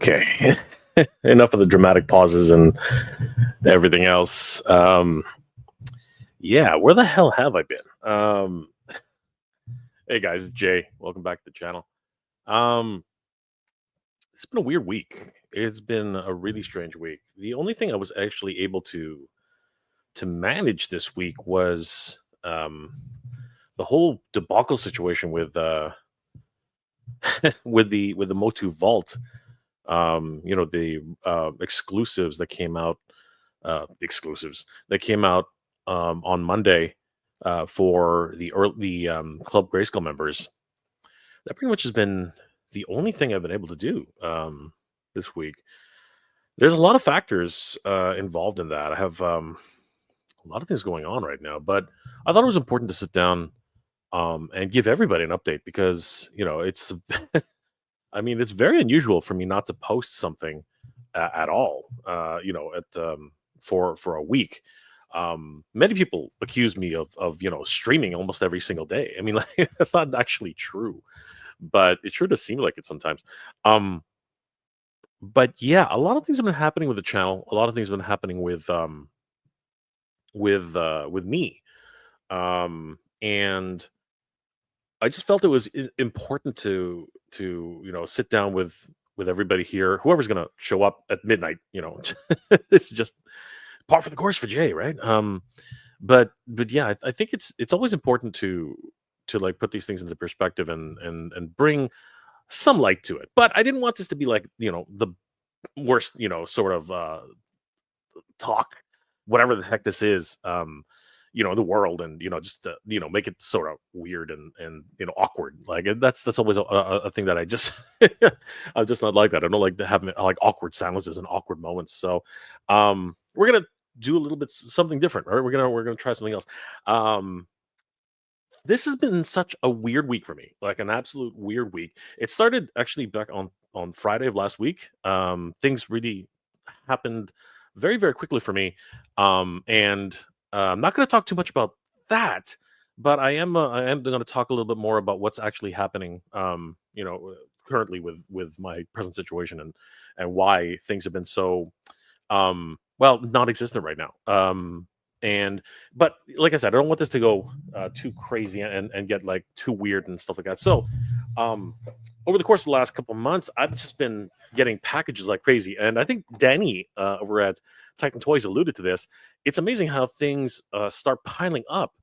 Okay. Enough of the dramatic pauses and everything else. Yeah, where the hell have I been? Hey guys, it's Jay. Welcome back to the channel. Um, it's been a weird week. It's been a really strange week. The only thing I was actually able to manage this week was the whole debacle situation with with the Motu Vault. The exclusives that came out exclusives that came out on Monday for the Club Grayskull members. That pretty much has been the only thing I've been able to do this week. There's a lot of factors involved in that. I have a lot of things going on right now, but I thought it was important to sit down and give everybody an update because it's I mean it's very unusual for me not to post something at all. For a week. Many people accuse me of streaming almost every single day. I mean, like that's not actually true, but it sure does seem like it sometimes. Um, but yeah, a lot of things have been happening with the channel. A lot of things have been happening with me. And I just felt it was important to sit down with everybody here, whoever's gonna show up at midnight. This is just par for the course for Jay, right? But yeah, I think it's always important to like put these things into perspective and bring some light to it. But I didn't want this to be like the worst sort of talk, whatever the heck this is. In the world, and just make it sort of weird and awkward. Like that's always a thing that I just I'm just not like that. I don't like to have like awkward silences and awkward moments. So we're gonna do a little bit something different, right? We're gonna try something else. Um, this has been such a weird week for me, like an absolute weird week. It started actually back on Friday of last week. Things really happened very very quickly for me, and I'm not going to talk too much about that, but I am going to talk a little bit more about what's actually happening. Currently with my present situation and why things have been so well, non-existent right now. And but like I said, I don't want this to go too crazy and get like too weird and stuff like that. So, um, over the course of the last couple of months, I've just been getting packages like crazy, and I think Danny over at Titan Toys alluded to this. It's amazing how things start piling up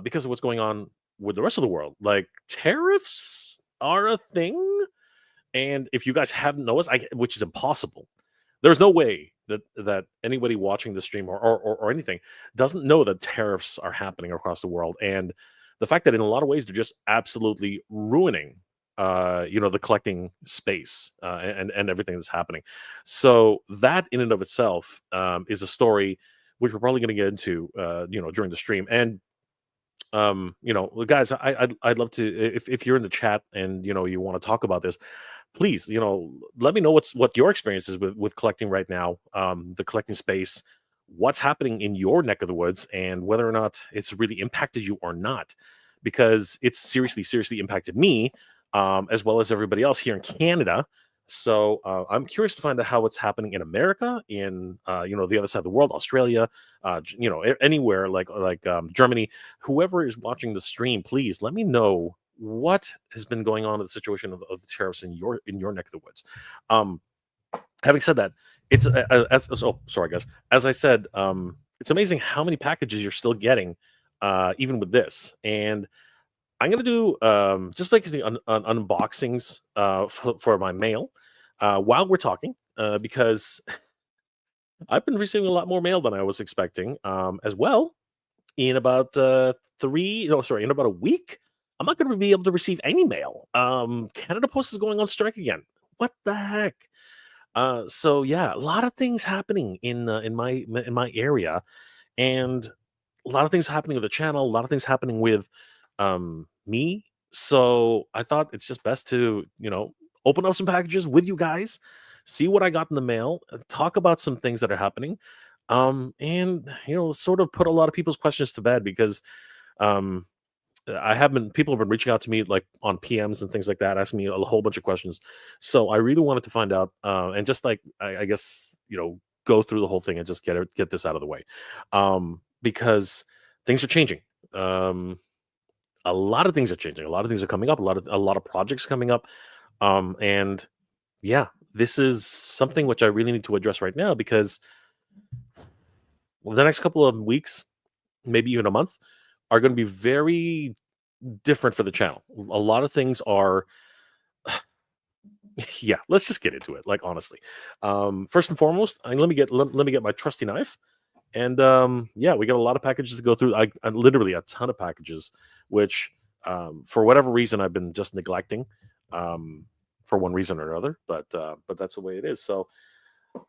because of what's going on with the rest of the world. Like tariffs are a thing, and if you guys haven't noticed, which is impossible, there's no way that anybody watching the stream or anything doesn't know that tariffs are happening across the world, and the fact that in a lot of ways they're just absolutely ruining, the collecting space and everything that's happening. So that in and of itself is a story which we're probably going to get into, during the stream. And guys, I'd love to, if you're in the chat and you want to talk about this, please, let me know what your experience is with collecting right now, the collecting space, what's happening in your neck of the woods, and whether or not it's really impacted you or not, because it's seriously impacted me, as well as everybody else here in Canada. So I'm curious to find out how it's happening in America, in the other side of the world, Australia, anywhere like Germany. Whoever is watching the stream, please let me know what has been going on with the situation of the tariffs in your neck of the woods. Um, Having said that, it's oh, sorry guys. As I said, it's amazing how many packages you're still getting, even with this. And I'm gonna do just basically unboxings for my mail while we're talking, because I've been receiving a lot more mail than I was expecting, as well. In about in about a week, I'm not going to be able to receive any mail. Canada Post is going on strike again. What the heck? So yeah, a lot of things happening in my area, and a lot of things happening with the channel. A lot of things happening with me. So I thought it's just best to open up some packages with you guys, see what I got in the mail, talk about some things that are happening, and sort of put a lot of people's questions to bed, because um I have been people have been reaching out to me like on PMs and things like that, asking me a whole bunch of questions. So I really wanted to find out, and just like I guess go through the whole thing and just get this out of the way, because things are changing. Um, a lot of things are changing. A lot of things are coming up. A lot of projects coming up, and yeah, this is something which I really need to address right now because the next couple of weeks, maybe even a month, are going to be very different for the channel. A lot of things are yeah, let's just get into it. Like honestly, first and foremost, let me get my trusty knife, and yeah, we got a lot of packages to go through. I literally a ton of packages, which for whatever reason I've been just neglecting, um, for one reason or another. But that's the way it is. So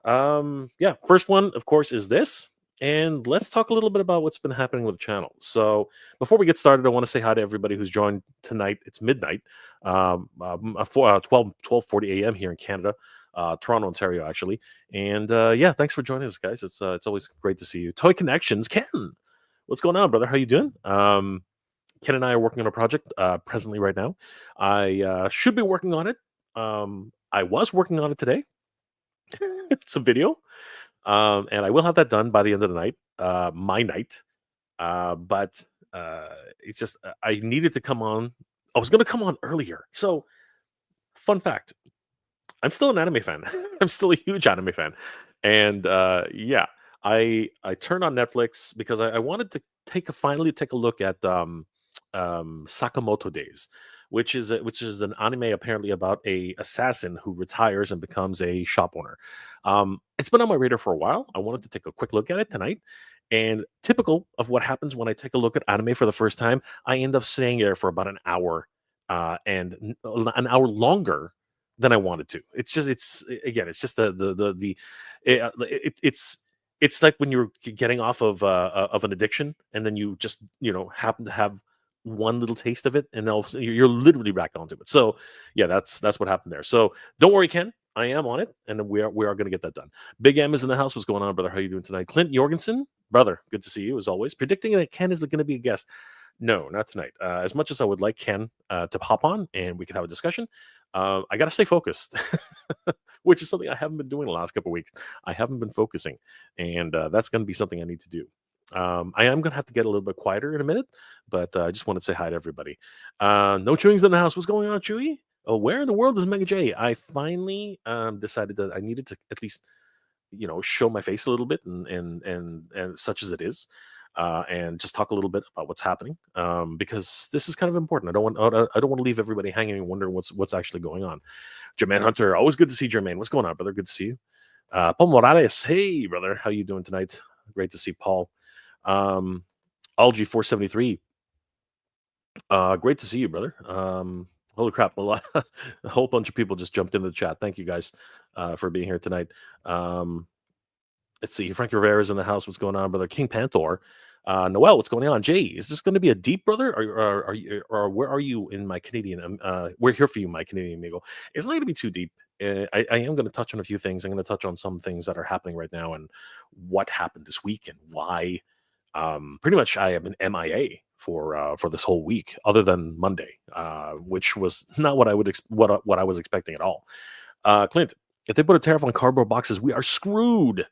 yeah, first one, of course, is this. And let's talk a little bit about what's been happening with the channel. So, before we get started, I want to say hi to everybody who's joined tonight. It's midnight, 12:40 a.m. here in Canada, Toronto, Ontario, actually. And yeah, thanks for joining us, guys. It's always great to see you. Toy Connections, Ken, what's going on, brother? How you doing? Ken and I are working on a project presently right now. I should be working on it. I was working on it today. It's a video, and I will have that done by the end of the night, my night. But it's just I needed to come on. I was going to come on earlier. So, fun fact: I'm still an anime fan. I'm still a huge anime fan, and yeah, I turned on Netflix because I wanted to finally take a look at Sakamoto Days, which is an anime apparently about a assassin who retires and becomes a shop owner. It's been on my radar for a while. I wanted to take a quick look at it tonight. And typical of what happens when I take a look at anime for the first time, I end up staying there for about an hour, an hour longer than I wanted to. Again, it's just it's like when you're getting off of an addiction, and then you just happen to have one little taste of it, and then you're literally back onto it. So yeah, that's what happened there. So don't worry, Ken. I am on it, and we are going to get that done. Big M is in the house. What's going on, brother? How you doing tonight? Clint Jorgensen, brother, good to see you as always. Predicting that Ken is going to be a guest. No, not tonight. As much as I would like Ken to hop on and we could have a discussion, I got to stay focused, which is something I haven't been doing the last couple of weeks. I haven't been focusing, and that's going to be something I need to do. I am going to have to get a little bit quieter in a minute, but I just wanted to say hi to everybody. No Chewing's in the house. What's going on, Chewy? Oh, where in the world is Mega J? I finally decided that I needed to at least show my face a little bit, and such as it is, and just talk a little bit about what's happening, because this is kind of important. I don't want to leave everybody hanging and wondering what's actually going on. Jermaine Hunter, always good to see Jermaine. What's going on, brother? Good to see you. Paul Morales, hey brother, how you doing tonight? Great to see Paul. um Algie 473, great to see you, brother. Holy crap, a whole bunch of people just jumped into the chat. Thank you guys for being here tonight. um Let's see. Frank Rivera's in the house. What's going on, brother? King Panther. Noel, what's going on? Jay, is this going to be a deep, brother? Or where are you in my Canadian? We're here for you, my Canadian amigo. It's not going to be too deep. I am going to touch on a few things. I'm going to touch on some things that are happening right now and what happened this week and why. Pretty much, I have been MIA for this whole week, other than Monday, which was not what I would what I was expecting at all. Clint, if they put a tariff on cardboard boxes, we are screwed.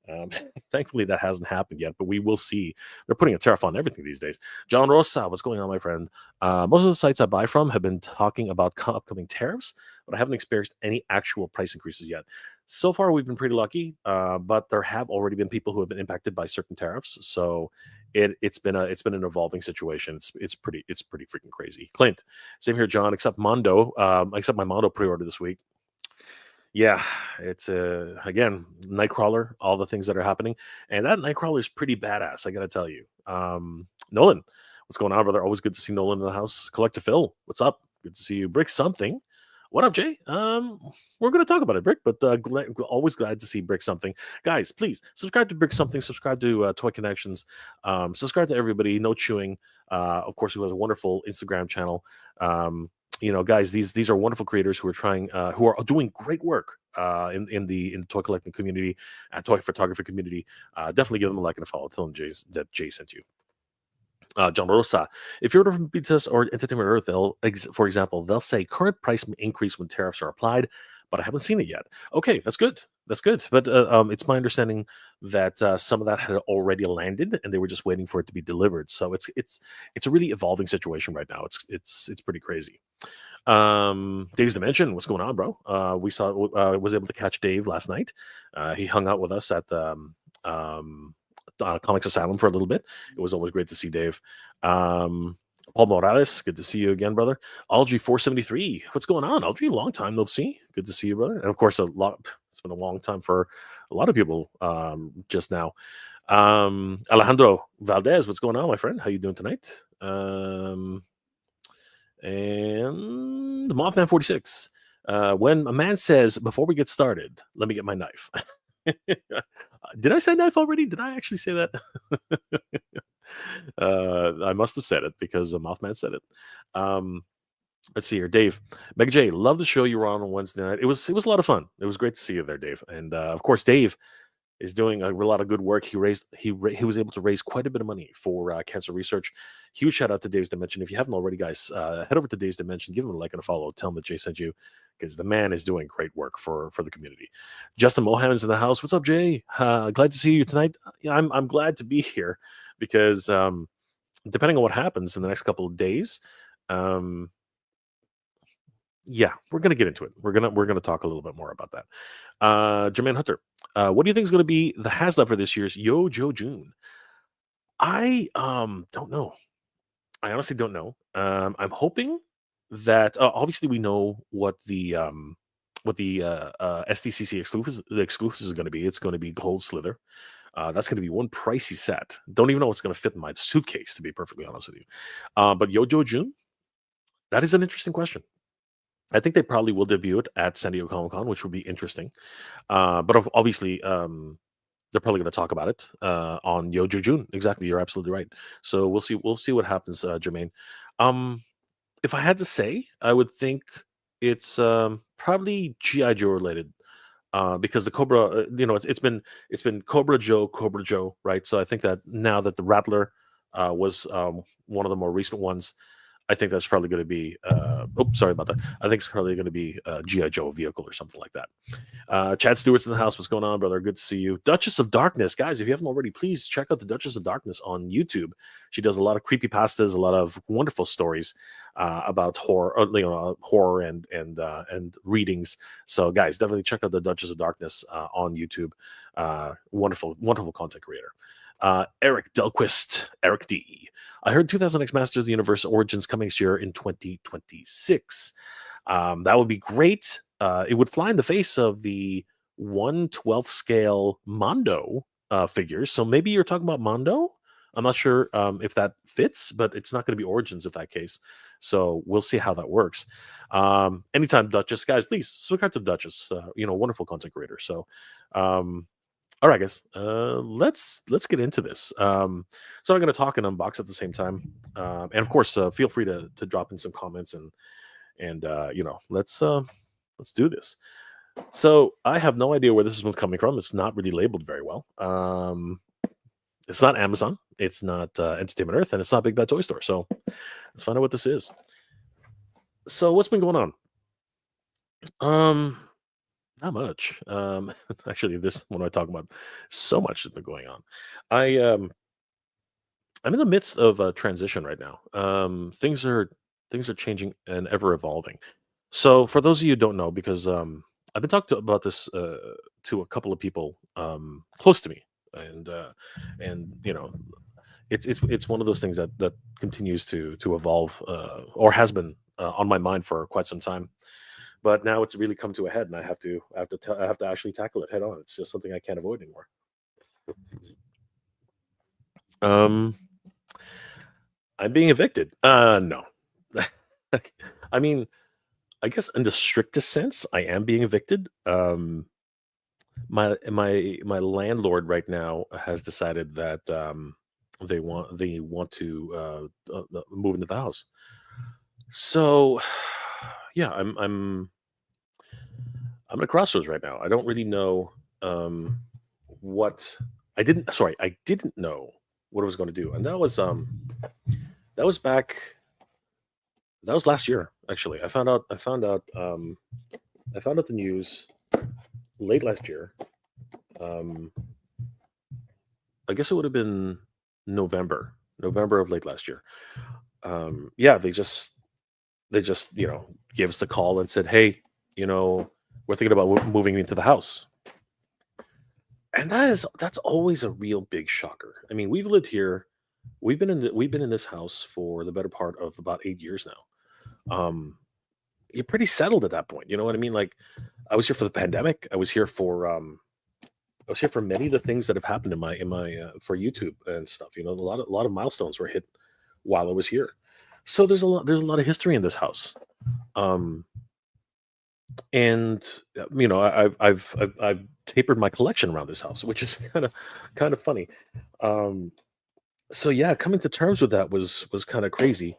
Um, Thankfully, that hasn't happened yet, but we will see. They're putting a tariff on everything these days. John Rosa, what's going on, my friend? Most of the sites I buy from have been talking about upcoming tariffs, but I haven't experienced any actual price increases yet. So far, we've been pretty lucky, but there have already been people who have been impacted by certain tariffs. So it's been an evolving situation. It's pretty freaking crazy. Clint, same here, John. Except my Mondo pre-order this week. Yeah, it's again Nightcrawler, all the things that are happening, and that Nightcrawler is pretty badass. I gotta tell you, Nolan, what's going on, brother? Always good to see Nolan in the house. Collector Phil, what's up? Good to see you. Brick something. What up, Jay? We're gonna talk about it, Brick, but always glad to see Brick something. Guys, please subscribe to Brick something. Subscribe to Toy Connections. Subscribe to everybody. No chewing. Of course, who has a wonderful Instagram channel. Guys, these are wonderful creators who are doing great work in the toy collecting community and toy photography community. Definitely give them a like and a follow. Tell them that Jay sent you. John Rosa. If you're from BTS or Entertainment Earth, for example, they'll say current price increase when tariffs are applied, but I haven't seen it yet. Okay, that's good. That's good. But it's my understanding that some of that had already landed, and they were just waiting for it to be delivered. So it's a really evolving situation right now. It's pretty crazy. Dave's Dimension, what's going on, bro? We saw was able to catch Dave last night. He hung out with us at um, Comics Asylum for a little bit. It was always great to see Dave. Um, Paul Morales, good to see you again, brother. Aldry 473, what's going on? Aldry, long time no see. Good to see you, brother. And of course, it's been a long time for a lot of people just now. Alejandro Valdez, what's going on, my friend? How you doing tonight? And Mothman 46. When a man says, before we get started, let me get my knife. Did I say knife already? Did I actually say that? I must have said it because Mothman said it. Let's see here, Dave. Meg J, love the show you were on Wednesday night. It was a lot of fun. It was great to see you there, Dave. And of course, Dave is doing a lot of good work. He was able to raise quite a bit of money for cancer research. Huge shout out to Dave's Dimension. If you haven't already, guys, head over to Dave's Dimension, give him a like and a follow. Tell him that Jay sent you because the man is doing great work for the community. Justin Mohamed's in the house. What's up, Jay? Glad to see you tonight. Yeah, I'm glad to be here because depending on what happens in the next couple of days, um, yeah, we're gonna get into it. We're gonna talk a little bit more about that. Jermaine Hunter, what do you think is gonna be the HasLab for this year's Yo Joe June? I don't know. I honestly don't know. I'm hoping that obviously we know what the SDCC exclusives is going to be. It's going to be Gold Slither. That's going to be one pricey set. Don't even know what's going to fit in my suitcase, to be perfectly honest with you. But Yo Joe June, that is an interesting question. I think they probably will debut it at San Diego Comic Con, which would be interesting. But obviously, they're probably going to talk about it on Yojo June. Exactly, you're absolutely right. So we'll see. We'll see what happens, Jermaine. Um, if I had to say, I would think it's probably GI Joe related because the Cobra, it's been Cobra Joe, right? So I think that now that the Rattler was one of the more recent ones, I think that's probably going to be. Sorry about that. I think it's probably going to be a GI Joe vehicle or something like that. Chad Stewart's in the house. What's going on, brother? Good to see you. Duchess of Darkness, guys. If you haven't already, please check out the Duchess of Darkness on YouTube. She does a lot of creepy pastas, a lot of wonderful stories about horror, horror and readings. So, guys, definitely check out the Duchess of Darkness on YouTube. Wonderful, wonderful content creator. Eric Delquist, Eric D. I heard 2000X Masters of the Universe Origins coming this year in 2026. That would be great. It would fly in the face of the 1/12th scale Mondo figures. So maybe you're talking about Mondo. I'm not sure if that fits, but it's not going to be Origins if that case. So we'll see how that works. Anytime Duchess, guys, please subscribe to Duchess. Wonderful content creator. So, all right, guys, let's get into this. So I'm going to talk and unbox at the same time, and of course, feel free to drop in some comments and let's do this. So I have no idea where this is coming from. It's not really labeled very well. It's not Amazon. It's not Entertainment Earth, and it's not Big Bad Toy Store. So let's find out what this is. So what's been going on? Not much. Actually, this what am I talking about? So much has been going on. I'm in the midst of a transition right now. Things are changing and ever evolving. So for those of you who don't know, because I've been talking about this to a couple of people close to me, and it's one of those things that continues to evolve or has been on my mind for quite some time. But now it's really come to a head, and I have to actually tackle it head on. It's just something I can't avoid anymore. Um, I'm being evicted. No. I mean, I guess in the strictest sense, I am being evicted. My landlord right now has decided that they want to move into the house. So, yeah, I'm at a crossroads right now. I don't really know what I didn't. Sorry, I didn't know what I was going to do, and that was That was back. That was last year, actually. I found out the news late last year. Um, I guess it would have been November of late last year. Yeah, they just gave us the call and said, "Hey, you know, we're thinking about moving into the house." And that's always a real big shocker. I mean, we've lived here. We've been in this house for the better part of about 8 years now. You're pretty settled at that point. You know what I mean? Like, I was here for the pandemic. I was here for many of the things that have happened in my for YouTube and stuff. You know, a lot of milestones were hit while I was here. So there's a lot of history in this house. Um, and I've tapered my collection around this house, which is kind of funny. Um, so yeah, coming to terms with that was kind of crazy,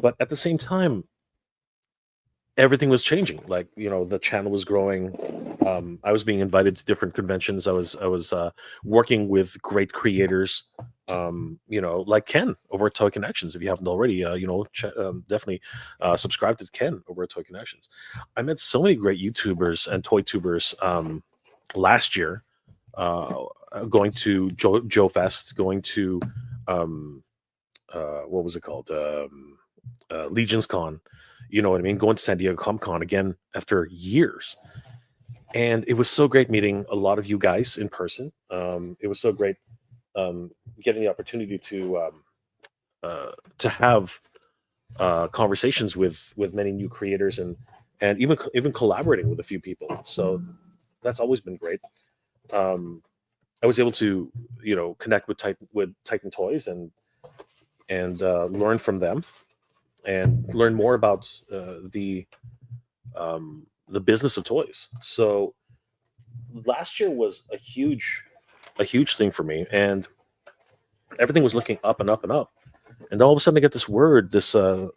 but at the same time, everything was changing. Like, the channel was growing. I was being invited to different conventions. I was working with great creators, like Ken over at Toy Connections. If you haven't already, definitely subscribe to Ken over at Toy Connections. I met so many great YouTubers and toy tubers last year, uh, going to Joe Fest, going to um, what was it called? Legion's Con. You know what I mean? Going to San Diego Comic Con again after years. And it was so great meeting a lot of you guys in person. It was so great um, getting the opportunity to have conversations with many new creators and even collaborating with a few people. So that's always been great. Um, I was able to connect with Titan Toys and learn from them and learn more about the business of toys. So last year was a huge thing for me, and everything was looking up and up and up. And all of a sudden, I get this word. This I'm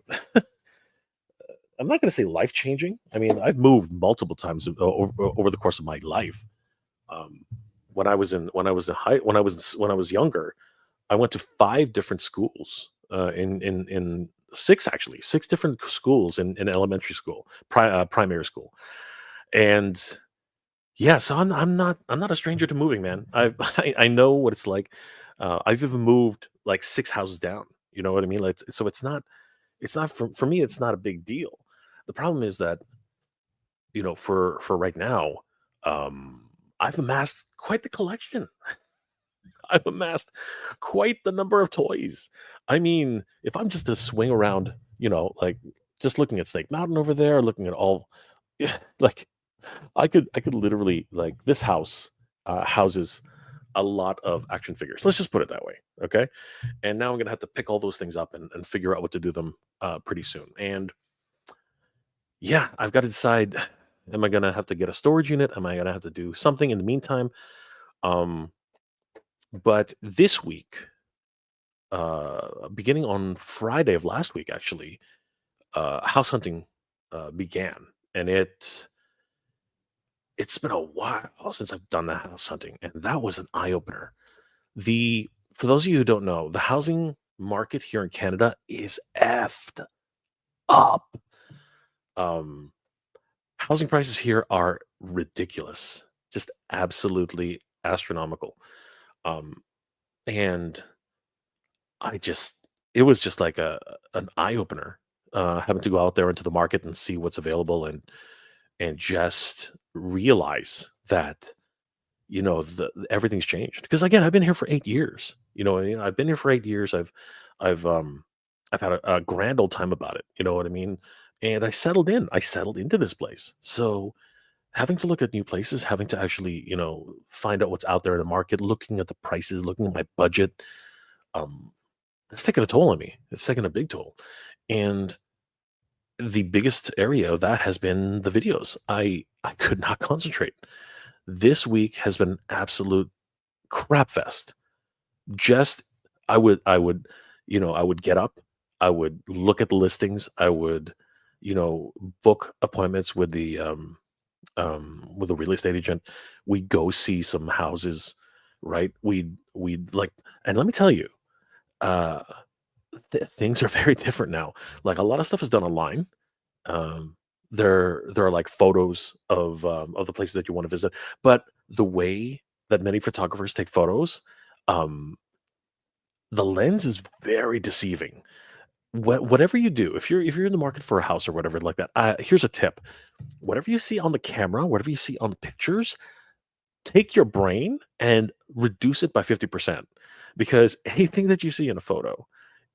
not going to say life changing. I mean, I've moved multiple times over the course of my life. Um, when I was younger, I went to five different schools in six different schools in elementary school, primary school, and yeah, so I'm not a stranger to moving, man. I know what it's like. I've even moved like six houses down. You know what I mean? Like, so it's not for me. It's not a big deal. The problem is that for right now, um, I've amassed quite the collection. I've amassed quite the number of toys. I mean, if I'm just to swing around, like just looking at Snake Mountain over there, looking at all, like I could literally like this house houses a lot of action figures. Let's just put it that way, okay? And now I'm gonna have to pick all those things up and figure out what to do them pretty soon. And yeah, I've got to decide: am I gonna have to get a storage unit? Am I gonna have to do something in the meantime? Um, but this week, beginning on Friday of last week, actually, house hunting began, and it's been a while since I've done the house hunting, and that was an eye opener. The For those of you who don't know, the housing market here in Canada is effed up. Um, Housing prices here are ridiculous, just absolutely astronomical. Um, and I just, it was just like an eye opener, having to go out there into the market and see what's available and just realize that everything's changed. Because again, I've been here for 8 years. I've been here for 8 years. I've I've had a grand old time about it. You know what I mean? And I settled in. I settled into this place. So having to look at new places, having to actually find out what's out there in the market, looking at the prices, looking at my budget, um, it's taken a toll on me. It's taken a big toll. And the biggest area of that has been the videos. I could not concentrate. This week has been absolute crap fest. Just I would, I would get up, I would look at the listings, I would, you know, book appointments with a real estate agent. We go see some houses, right? We'd like, and let me tell you, uh things are very different now. Like a lot of stuff is done online. Um, there are like photos of the places that you want to visit, but the way that many photographers take photos, um, the lens is very deceiving. Whatever you do, if you're in the market for a house or whatever like that, here's a tip: whatever you see on the camera, whatever you see on the pictures, take your brain and reduce it by 50%, because anything that you see in a photo,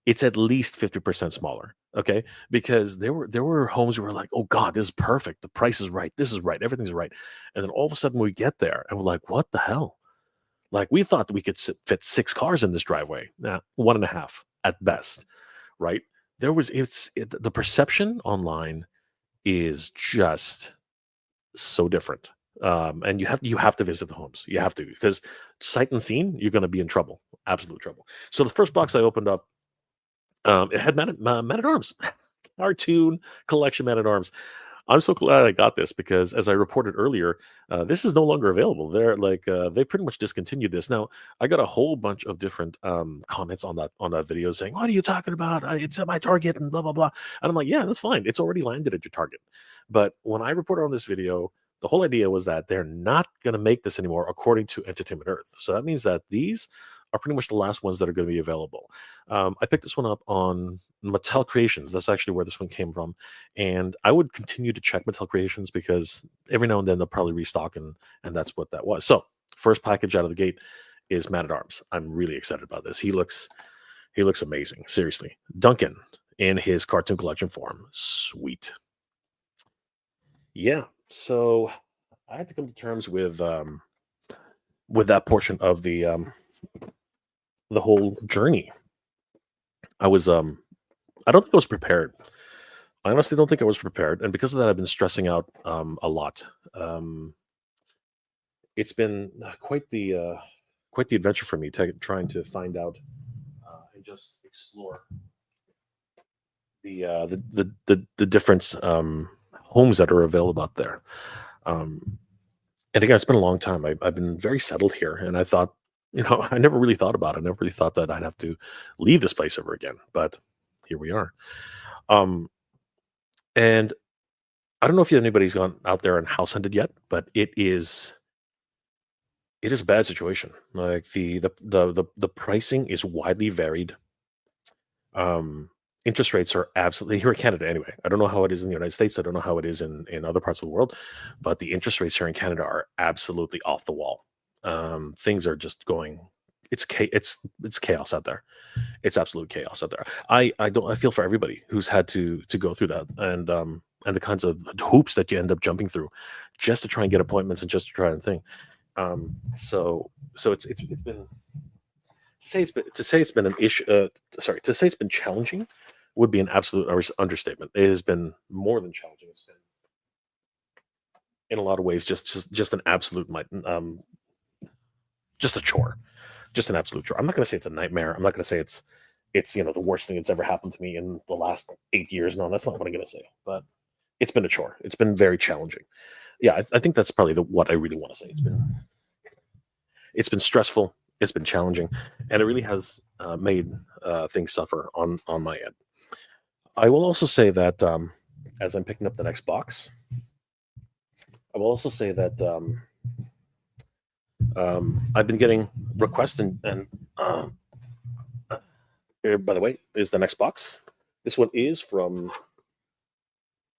it's at least 50% smaller. Okay. Because there were homes where we're like, oh God, this is perfect. The price is right. This is right. Everything's right. And then all of a sudden we get there and we're like, what the hell? Like we thought that we could fit six cars in this driveway. Nah, one and a half at best. Right. The perception online is just so different. And you have to visit the homes. You have to, because sight unseen, you're going to be in trouble, absolute trouble. So the first box I opened up, it had Man at Arms, cartoon collection Man at Arms. I'm so glad I got this because, as I reported earlier, this is no longer available. They pretty much discontinued this. Now, I got a whole bunch of different comments on that video saying, "What are you talking about? It's at my Target and blah blah blah." And I'm like, "Yeah, that's fine. It's already landed at your Target." But when I reported on this video, the whole idea was that they're not going to make this anymore, according to Entertainment Earth. So that means that these are pretty much the last ones that are going to be available. I picked this one up on Mattel Creations. That's actually where this one came from, and I would continue to check Mattel Creations because every now and then they'll probably restock, and that's what that was. So first package out of the gate is Man at Arms. I'm really excited about this. He looks amazing. Seriously, Duncan in his cartoon collection form. Sweet. Yeah. So I had to come to terms with that portion of the whole journey. I was I don't think I was prepared. I honestly don't think I was prepared, and because of that, I've been stressing out a lot. Um, it's been quite the adventure for me, trying to find out and just explore the different homes that are available out there. Um, and again, it's been a long time. I've been very settled here, and I thought, I never really thought about it. I never really thought that I'd have to leave this place ever again. But here we are. Um, and I don't know if anybody's gone out there and house hunted yet, but it is a bad situation. Like the pricing is widely varied. Um, Interest rates are absolutely here in Canada anyway. I don't know how it is in the United States. I don't know how it is in other parts of the world, but the interest rates here in Canada are absolutely off the wall. Things are just going. It's chaos out there. It's absolute chaos out there. I feel for everybody who's had to go through that, and the kinds of hoops that you end up jumping through just to try and get appointments and just to try and think. So it's been to say it's been an issue. Sorry, to say it's been challenging would be an absolute understatement. It has been more than challenging. It's been in a lot of ways just an absolute just a chore, just an absolute chore. I'm not going to say it's a nightmare. I'm not going to say it's the worst thing that's ever happened to me in the last 8 years. No, that's not what I'm going to say. But it's been a chore. It's been very challenging. Yeah, I think that's probably what I really want to say. It's been stressful. It's been challenging, and it really has made things suffer on my end. I will also say that as I'm picking up the next box, I will also say that I've been getting requests and here, by the way, is the next box. This one is from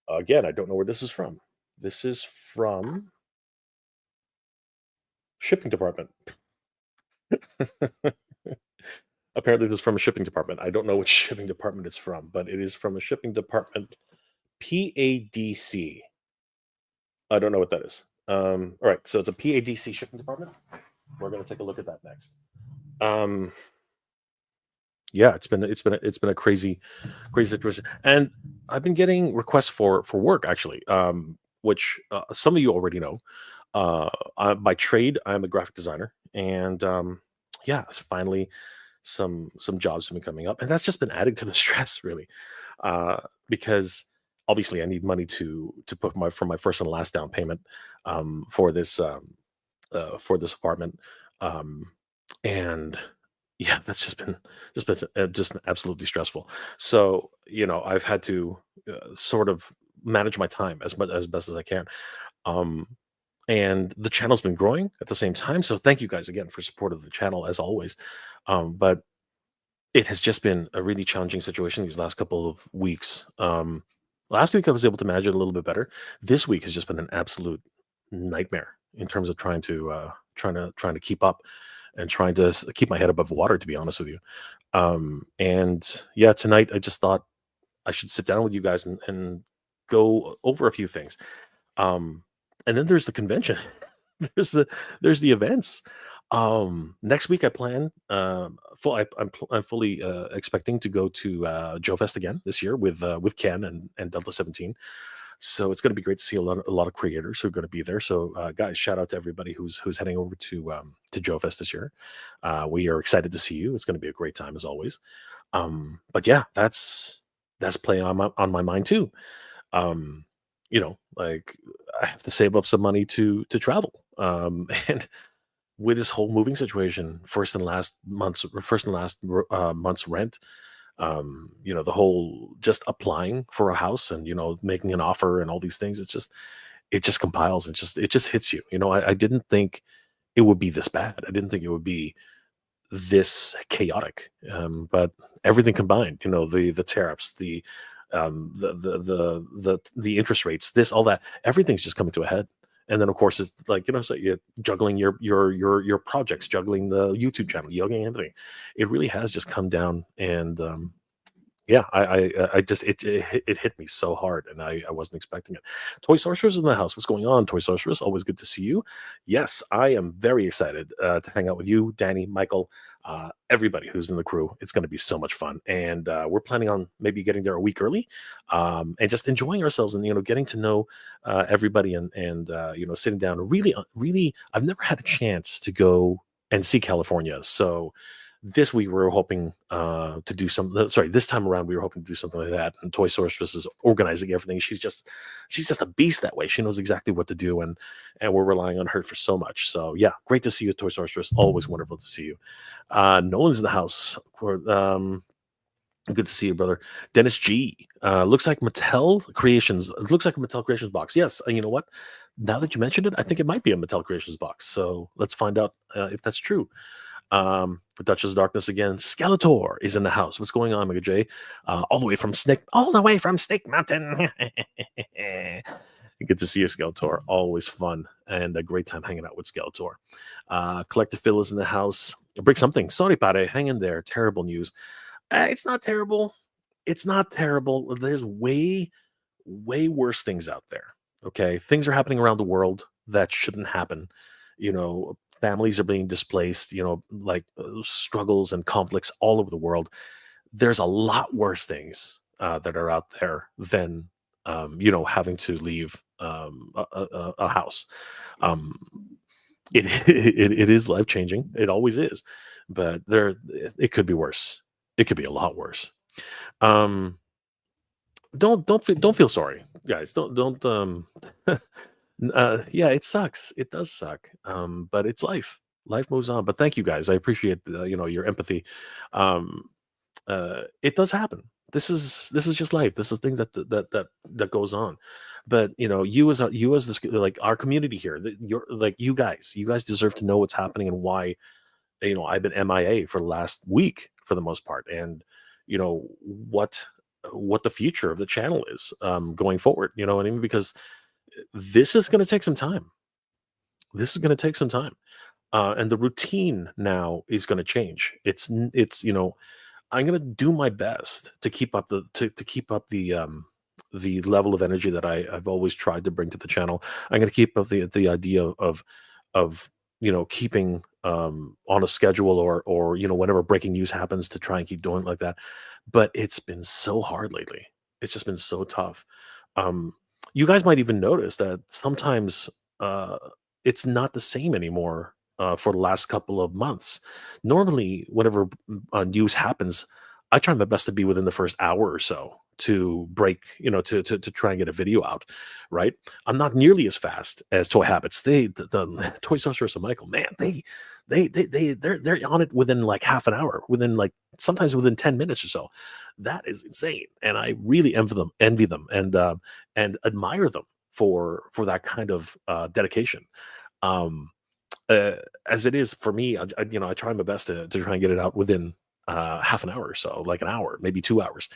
again. I don't know where this is from. This is from shipping department. Apparently, this is from a shipping department. I don't know which shipping department it's from, but it is from a shipping department. PADC. I don't know what that is. All right, so it's a PADC shipping department. We're going to take a look at that next. Um, yeah, it's been a crazy situation, and I've been getting requests for work actually, which some of you already know. By trade, I'm a graphic designer, and yeah, finally some jobs have been coming up, and that's just been adding to the stress really, uh, because obviously I need money to put my first and last down payment for this apartment, um, and Yeah, that's just absolutely stressful. So, I've had to sort of manage my time as best as I can. Um, and the channel's been growing at the same time. So thank you guys again for support of the channel as always. But it has just been a really challenging situation these last couple of weeks. Last week I was able to manage it a little bit better. This week has just been an absolute nightmare in terms of trying to keep up and trying to keep my head above water. To be honest with you, and yeah, tonight I just thought I should sit down with you guys and go over a few things. Um, and then there's the convention. there's the there's the events. Next week I plan. I'm fully expecting to go to Joe Fest again this year with Ken and Delta 17. So it's going to be great to see a lot of creators who are going to be there. So guys, shout out to everybody who's heading over to Joe Fest this year. We are excited to see you. It's going to be a great time as always. But yeah, that's playing on my mind too. Um, like I have to save up some money to travel. And with this whole moving situation, first and last month's rent, the whole just applying for a house and making an offer and all these things. It just compiles and it just hits you. I didn't think it would be this bad. I didn't think it would be this chaotic. But everything combined, the tariffs, the interest rates, this, all that, everything's just coming to a head. And then of course it's like, so you're juggling your projects, juggling the YouTube channel, juggling everything. It really has just come down and yeah, I just it hit me so hard, and I wasn't expecting it. Toy Sorcerers in the house. What's going on, Toy Sorcerers? Always good to see you. Yes, I am very excited to hang out with you, Danny, Michael, everybody who's in the crew. It's going to be so much fun, and we're planning on maybe getting there a week early, and just enjoying ourselves and getting to know everybody and sitting down. Really, really, I've never had a chance to go and see California, so this week we were hoping to do some. Sorry, this time around we were hoping to do something like that. And Toy Sorceress is organizing everything. She's just a beast that way. She knows exactly what to do, and we're relying on her for so much. So yeah, great to see you, Toy Sorceress. Always wonderful to see you. Nolan's in the house. Good to see you, brother. Dennis G. Looks like Mattel Creations. It looks like a Mattel Creations box. Yes, you know what? Now that you mentioned it, I think it might be a Mattel Creations box. So let's find out if that's true. Duchess of Darkness again. Skeletor is in the house. What's going on, Mega J? All the way from Snake Mountain. Good to see you, Skeletor. Always fun and a great time hanging out with Skeletor. Collective Phil is in the house. Break something. Sorry, Pare. Hang in there. Terrible news. It's not terrible. It's not terrible. There's way, way worse things out there. Okay. Things are happening around the world that shouldn't happen. Families are being displaced, like struggles and conflicts all over the world. There's a lot worse things that are out there than, having to leave a house. Um, it is life changing. It always is, but it could be worse. It could be a lot worse. Um, don't feel sorry, guys. Don't yeah, it sucks. It does suck. But it's life. Life moves on. But thank you guys. I appreciate your empathy. Um, it does happen. This is just life. This is things that goes on. But you as this, like our community here, you're like you guys deserve to know what's happening and why I've been MIA for the last week for the most part, and what the future of the channel is going forward. You know what I mean? Because this is going to take some time. This is going to take some time, and the routine now is going to change. It's I'm going to do my best to keep up to keep up the level of energy that I've always tried to bring to the channel. I'm going to keep up the idea of keeping on a schedule or whenever breaking news happens to try and keep doing it like that. But it's been so hard lately. It's just been so tough. Um, you guys might even notice that sometimes uh, it's not the same anymore for the last couple of months. Normally, whenever news happens, I try my best to be within the first hour or so to break, to try and get a video out, right? I'm not nearly as fast as Toy Habits. The Toy Sorceress and Michael, man, they're on it within like half an hour, within like sometimes within 10 minutes or so. That is insane, and I really envy them, and admire them for that kind of dedication. Um, uh, as it is for me, I try my best to try and get it out within half an hour or so, like an hour, maybe 2 hours.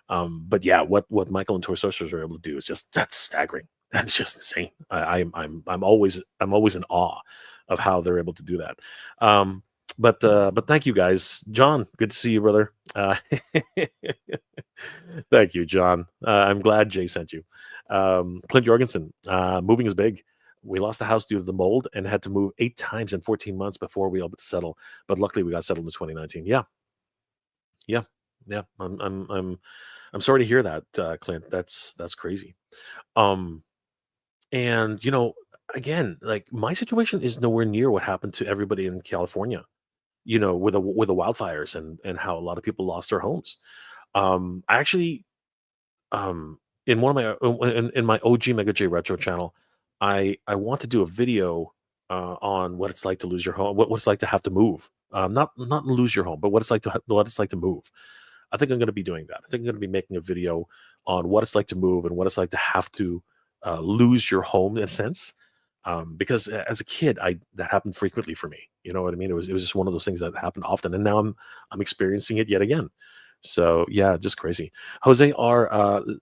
But yeah, what Michael and Toy Sorcerers are able to do is just that's staggering. That's just insane. I'm always in awe of how they're able to do that. Um, but thank you guys, John. Good to see you, brother. Thank you, John. I'm glad Jay sent you. Clint Jorgensen, moving is big. We lost the house due to the mold and had to move 8 times in 14 months before we were able to settle. But luckily, we got settled in 2019. Yeah, yeah, yeah. I'm sorry to hear that, Clint. That's crazy. Um, and again, like my situation is nowhere near what happened to everybody in California. With the wildfires and how a lot of people lost their homes. I actually in one of my in my OG Mega J Retro channel, I want to do a video on what it's like to lose your home, what it's like to have to move. Not lose your home, but what it's like to move. I think I'm going to be doing that. I think I'm going to be making a video on what it's like to move and what it's like to have to lose your home in a sense. Because as a kid, I that happened frequently for me. You know what I mean? It was just one of those things that happened often, and now I'm experiencing it yet again. So yeah, just crazy. Jose R.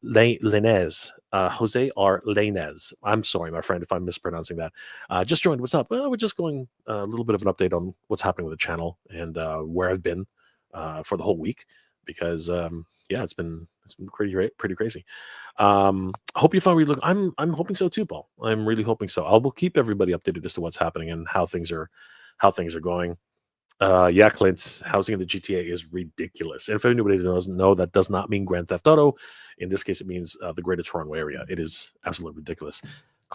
Lenez. Jose R. Lenez. I'm sorry, my friend, if I'm mispronouncing that. Just joined. What's up? Well, we're just going a little bit of an update on what's happening with the channel and where I've been for the whole week because yeah, it's been pretty crazy. I hope you find where you look. I'm hoping so too, Paul. I'm really hoping so. I will keep everybody updated as to what's happening and how things are going. Yeah, Clint, housing in the GTA is ridiculous. And if anybody doesn't know, that does not mean Grand Theft Auto. In this case, it means the Greater Toronto Area. It is absolutely ridiculous.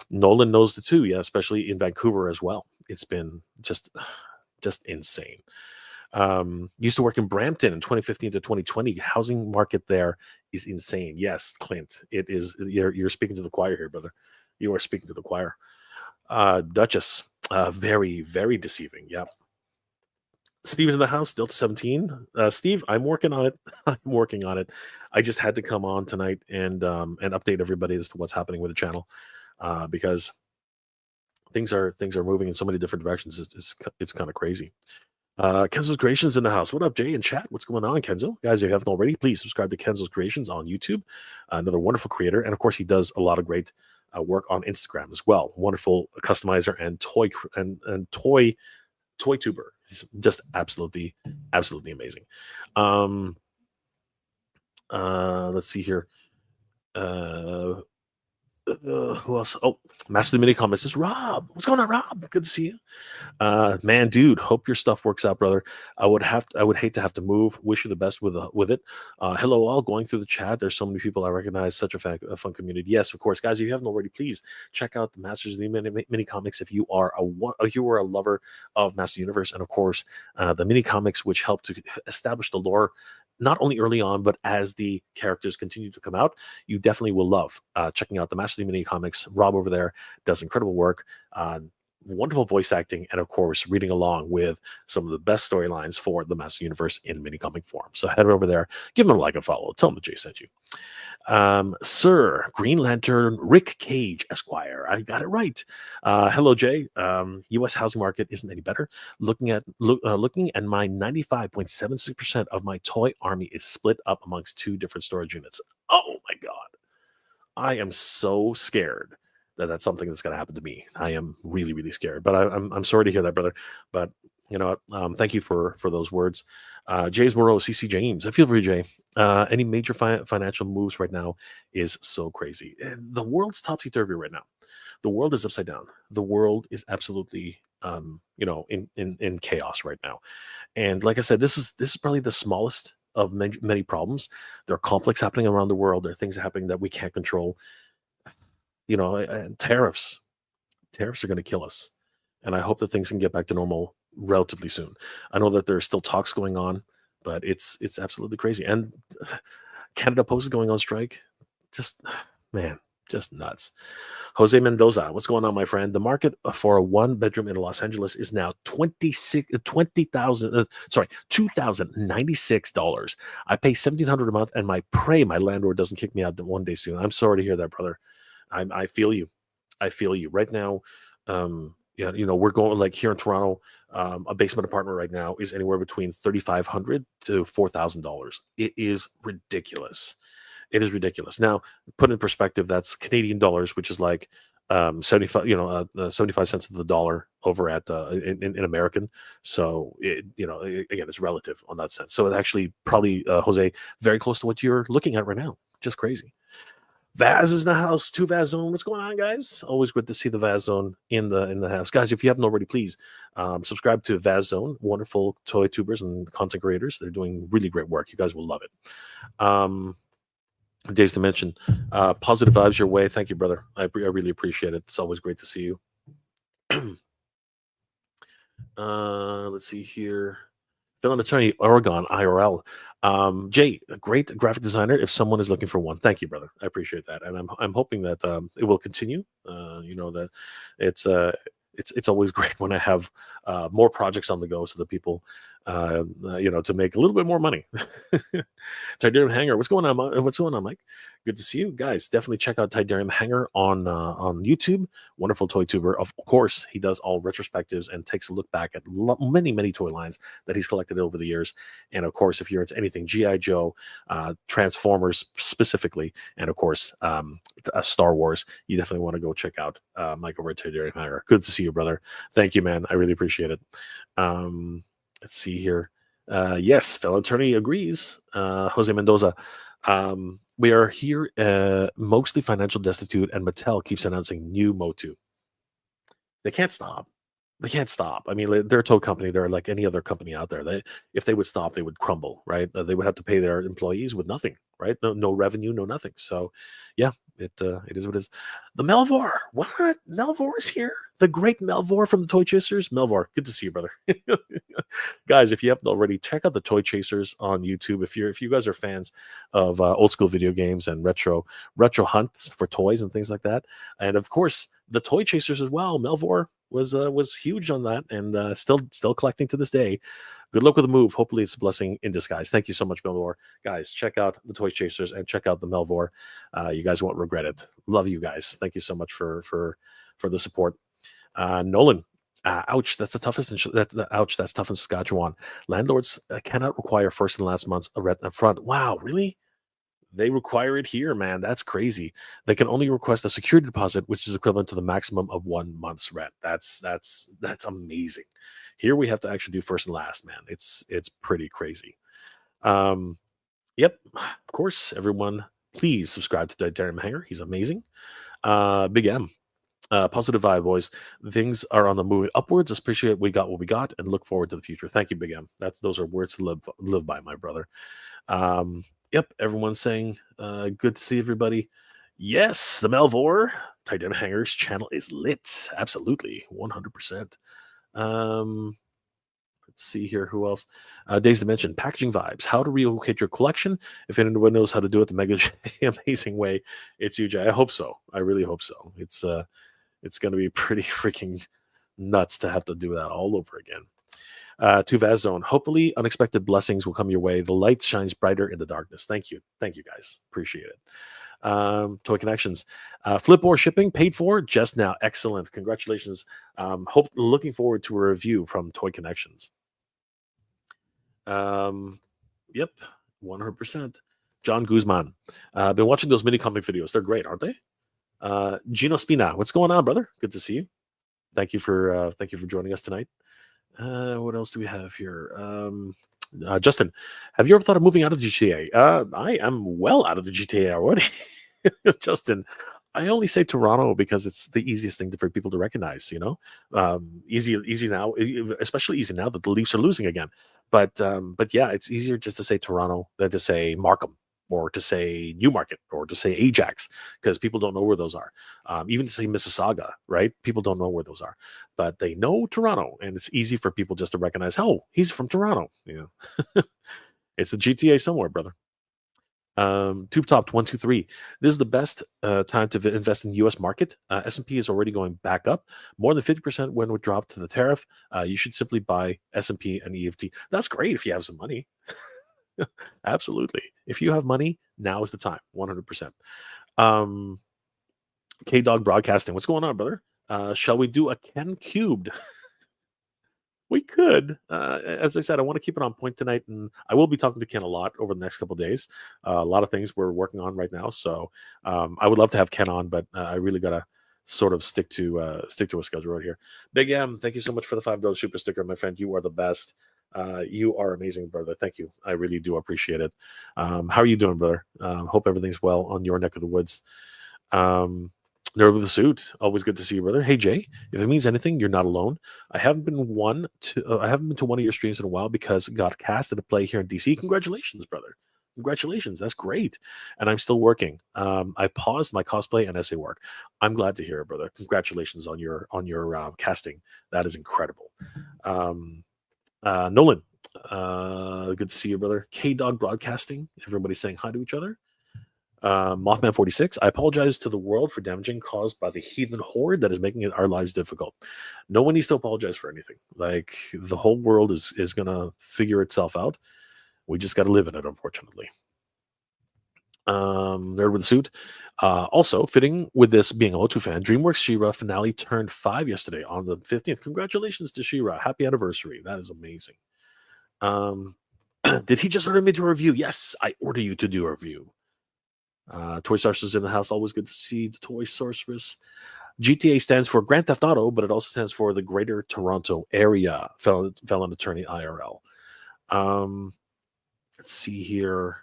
Nolan knows the too, yeah, especially in Vancouver as well. It's been just insane. Used to work in Brampton in 2015 to 2020. Housing market there is insane. Yes, Clint, it is. You're speaking to the choir here, brother. You are speaking to the choir. Duchess, very very deceiving. Yeah. Steve's in the house, Delta 17. Steve, I'm working on it. I'm working on it. I just had to come on tonight and update everybody as to what's happening with the channel because things are moving in so many different directions. It's kind of crazy. Kenzo's Creations in the house. What up, Jay? In chat, what's going on, Kenzo? Guys, if you haven't already, please subscribe to Kenzo's Creations on YouTube. Another wonderful creator, and of course, he does a lot of great work on Instagram as well. Wonderful customizer and toy tuber. He's just absolutely amazing. Let's see here. Who else? Oh, Master of the Mini Comments is Rob. What's going on, Rob? Good to see you. Man, dude, hope your stuff works out, brother. I would hate to have to move. Wish you the best with it. Hello, all. Going through the chat, there's so many people I recognize. Such a fun community. Yes, of course, guys. If you haven't already, please check out the Masters of the Mini Comics. If you are a lover of Master Universe, and of course, the mini comics, which help to establish the lore. Not only early on, but as the characters continue to come out, you definitely will love checking out the Master of the Mini Comics. Rob over there does incredible work. Wonderful voice acting, and of course, reading along with some of the best storylines for the Master Universe in mini comic form. So head over there, give them a like and follow. Tell them that Jay sent you. Sir Green Lantern Rick Cage Esquire. I got it right. Hello, Jay. U.S. housing market isn't any better. Looking at my 95.76% of my toy army is split up amongst two different storage units. Oh my God. I am so scared that that's something that's going to happen to me. I am really, really scared. But I'm sorry to hear that, brother. But you know what? Thank you for those words. James Moreau, CC James. I feel for you, Jay. Any major financial moves right now is so crazy. The world's topsy turvy right now. The world is upside down. The world is absolutely, in chaos right now. And like I said, this is probably the smallest of many problems. There are conflicts happening around the world. There are things happening that we can't control. And tariffs are going to kill us, and I hope that things can get back to normal relatively soon. I know that there are still talks going on, but it's absolutely crazy. And Canada Post is going on strike. Just man, just nuts. Jose Mendoza, what's going on, my friend? The market for a one bedroom in Los Angeles is now 20,000. Sorry, $2,096. I pay 1,700 a month, and I pray my landlord doesn't kick me out one day soon. I'm sorry to hear that, brother. I feel you. I feel you right now. Yeah, we're going like here in Toronto. A basement apartment right now is anywhere between $3,500 to $4,000. It is ridiculous. It is ridiculous. Now, put in perspective, that's Canadian dollars, which is like 75, 75 cents of the dollar over at in American. So again, it's relative on that sense. So it actually probably Jose very close to what you're looking at right now. Just crazy. Vaz is in the house. Two Vaz Zone. What's going on, guys? Always good to see the Vaz Zone in the house, guys. If you haven't already, please subscribe to Vaz Zone. Wonderful toy tubers and content creators. They're doing really great work. You guys will love it. Days to mention, positive vibes your way. Thank you, brother. I really appreciate it. It's always great to see you. Let's see here. Phil Attorney, Oregon, IRL. Jay, a great graphic designer. If someone is looking for one, thank you, brother. I appreciate that, and I'm hoping that it will continue. That it's always great when I have more projects on the go, so that people to make a little bit more money. Tidarium Hanger, what's going on? What's going on, Mike? Good to see you guys. Definitely check out Tidarium Hanger on YouTube. Wonderful toy tuber. Of course, he does all retrospectives and takes a look back at many toy lines that he's collected over the years. And of course, if you're into anything GI Joe, Transformers specifically, and of course Star Wars, you definitely want to go check out Mike over at Tidarium Hanger. Good to see you, brother. Thank you, man. I really appreciate it. Let's see here. Yes, fellow attorney agrees. Jose Mendoza. We are here mostly financial destitute, and Mattel keeps announcing new Motu. They can't stop. They can't stop. I mean, they're a toy company. They're like any other company out there. If they would stop, they would crumble, right? They would have to pay their employees with nothing, right? No revenue, no nothing. So, yeah, it is what it is. The Melvor, what? Melvor is here. The great Melvor from the Toy Chasers. Melvor, good to see you, brother. Guys, if you haven't already, check out the Toy Chasers on YouTube. If you guys are fans of old school video games and retro hunts for toys and things like that, and of course the Toy Chasers as well. Melvor was huge on that, and still collecting to this day. Good luck with the move. Hopefully, it's a blessing in disguise. Thank you so much, Melvor. Guys, check out the Toy Chasers and check out the Melvor. You guys won't regret it. Love you guys. Thank you so much for the support. Nolan, ouch, that's the toughest. Ouch, that's tough in Saskatchewan. Landlords cannot require first and last month's rent up front. Wow, really? They require it here, man. That's crazy. They can only request a security deposit, which is equivalent to the maximum of 1 month's rent. That's amazing. Here we have to actually do first and last, man. It's pretty crazy. Yep. Of course, everyone, please subscribe to Darren Hanger. He's amazing. Big M. Positive vibe, boys. Things are on the move upwards. Appreciate we got what we got and look forward to the future. Thank you, Big M. Those are words to live by, my brother. Yep, everyone's saying good to see everybody. Yes, the Melvor Titan Hangers channel is lit. Absolutely, 100%. Let's see here. Who else? Days to mention packaging vibes. How to relocate your collection. If anyone knows how to do it the mega amazing way, it's you, Jay. I hope so. I really hope so. It's going to be pretty freaking nuts to have to do that all over again. To Vaz Zone. Hopefully, unexpected blessings will come your way. The light shines brighter in the darkness. Thank you, guys. Appreciate it. Toy Connections. Flip or shipping paid for just now. Excellent. Congratulations. Looking forward to a review from Toy Connections. Yep, 100%. John Guzman. I've been watching those mini comic videos. They're great, aren't they? Gino Spina. What's going on, brother? Good to see you. Thank you for joining us tonight. What else do we have here? Justin, have you ever thought of moving out of the GTA? I am well out of the GTA already. Justin, I only say Toronto because it's the easiest thing for people to recognize, easy now, especially easy now that the Leafs are losing again. But yeah, it's easier just to say Toronto than to say Markham or to say Newmarket or to say Ajax, because people don't know where those are. Even to say Mississauga, right? People don't know where those are, but they know Toronto, and it's easy for people just to recognize, oh, he's from Toronto. It's the GTA somewhere, brother. Tube Top 123. This is the best time to invest in the U.S. market. S&P is already going back up more than 50% when it dropped to the tariff. You should simply buy S&P and EFT. That's great if you have some money. Absolutely. If you have money, now is the time. 100%. Um, K Dog Broadcasting. What's going on, brother? Shall we do a Ken cubed? We could. As I said, I want to keep it on point tonight, and I will be talking to Ken a lot over the next couple of days. A lot of things we're working on right now, so I would love to have Ken on, but I really gotta sort of stick to a schedule right here. Big M, thank you so much for the $5 super sticker, my friend. You are the best. You are amazing, brother. Thank you. I really do appreciate it. How are you doing, brother? Hope everything's well on your neck of the woods. Um, Nerd with a suit. Always good to see you, brother. Hey Jay, if it means anything, you're not alone. I haven't been to one of your streams in a while because it got cast at a play here in DC. Congratulations, brother. Congratulations. That's great. And I'm still working. I paused my cosplay and essay work. I'm glad to hear it, brother. Congratulations on your casting. That is incredible. Um, Nolan, good to see you, brother. K Dog Broadcasting. Everybody saying hi to each other. Mothman 46, I apologize to the world for damaging caused by the heathen horde that is making our lives difficult. No one needs to apologize for anything. Like the whole world is gonna figure itself out. We just got to live in it, unfortunately. Nerd with a suit. Also, fitting with this being a Otu fan, DreamWorks She-Ra finale turned 5 yesterday on the 15th. Congratulations to She-Ra. Happy anniversary. That is amazing. Did he just order me to review? Yes, I order you to do a review. Toy Sorceress in the house. Always good to see the Toy Sorceress. GTA stands for Grand Theft Auto, but it also stands for the Greater Toronto Area Felon Attorney IRL. Let's see here.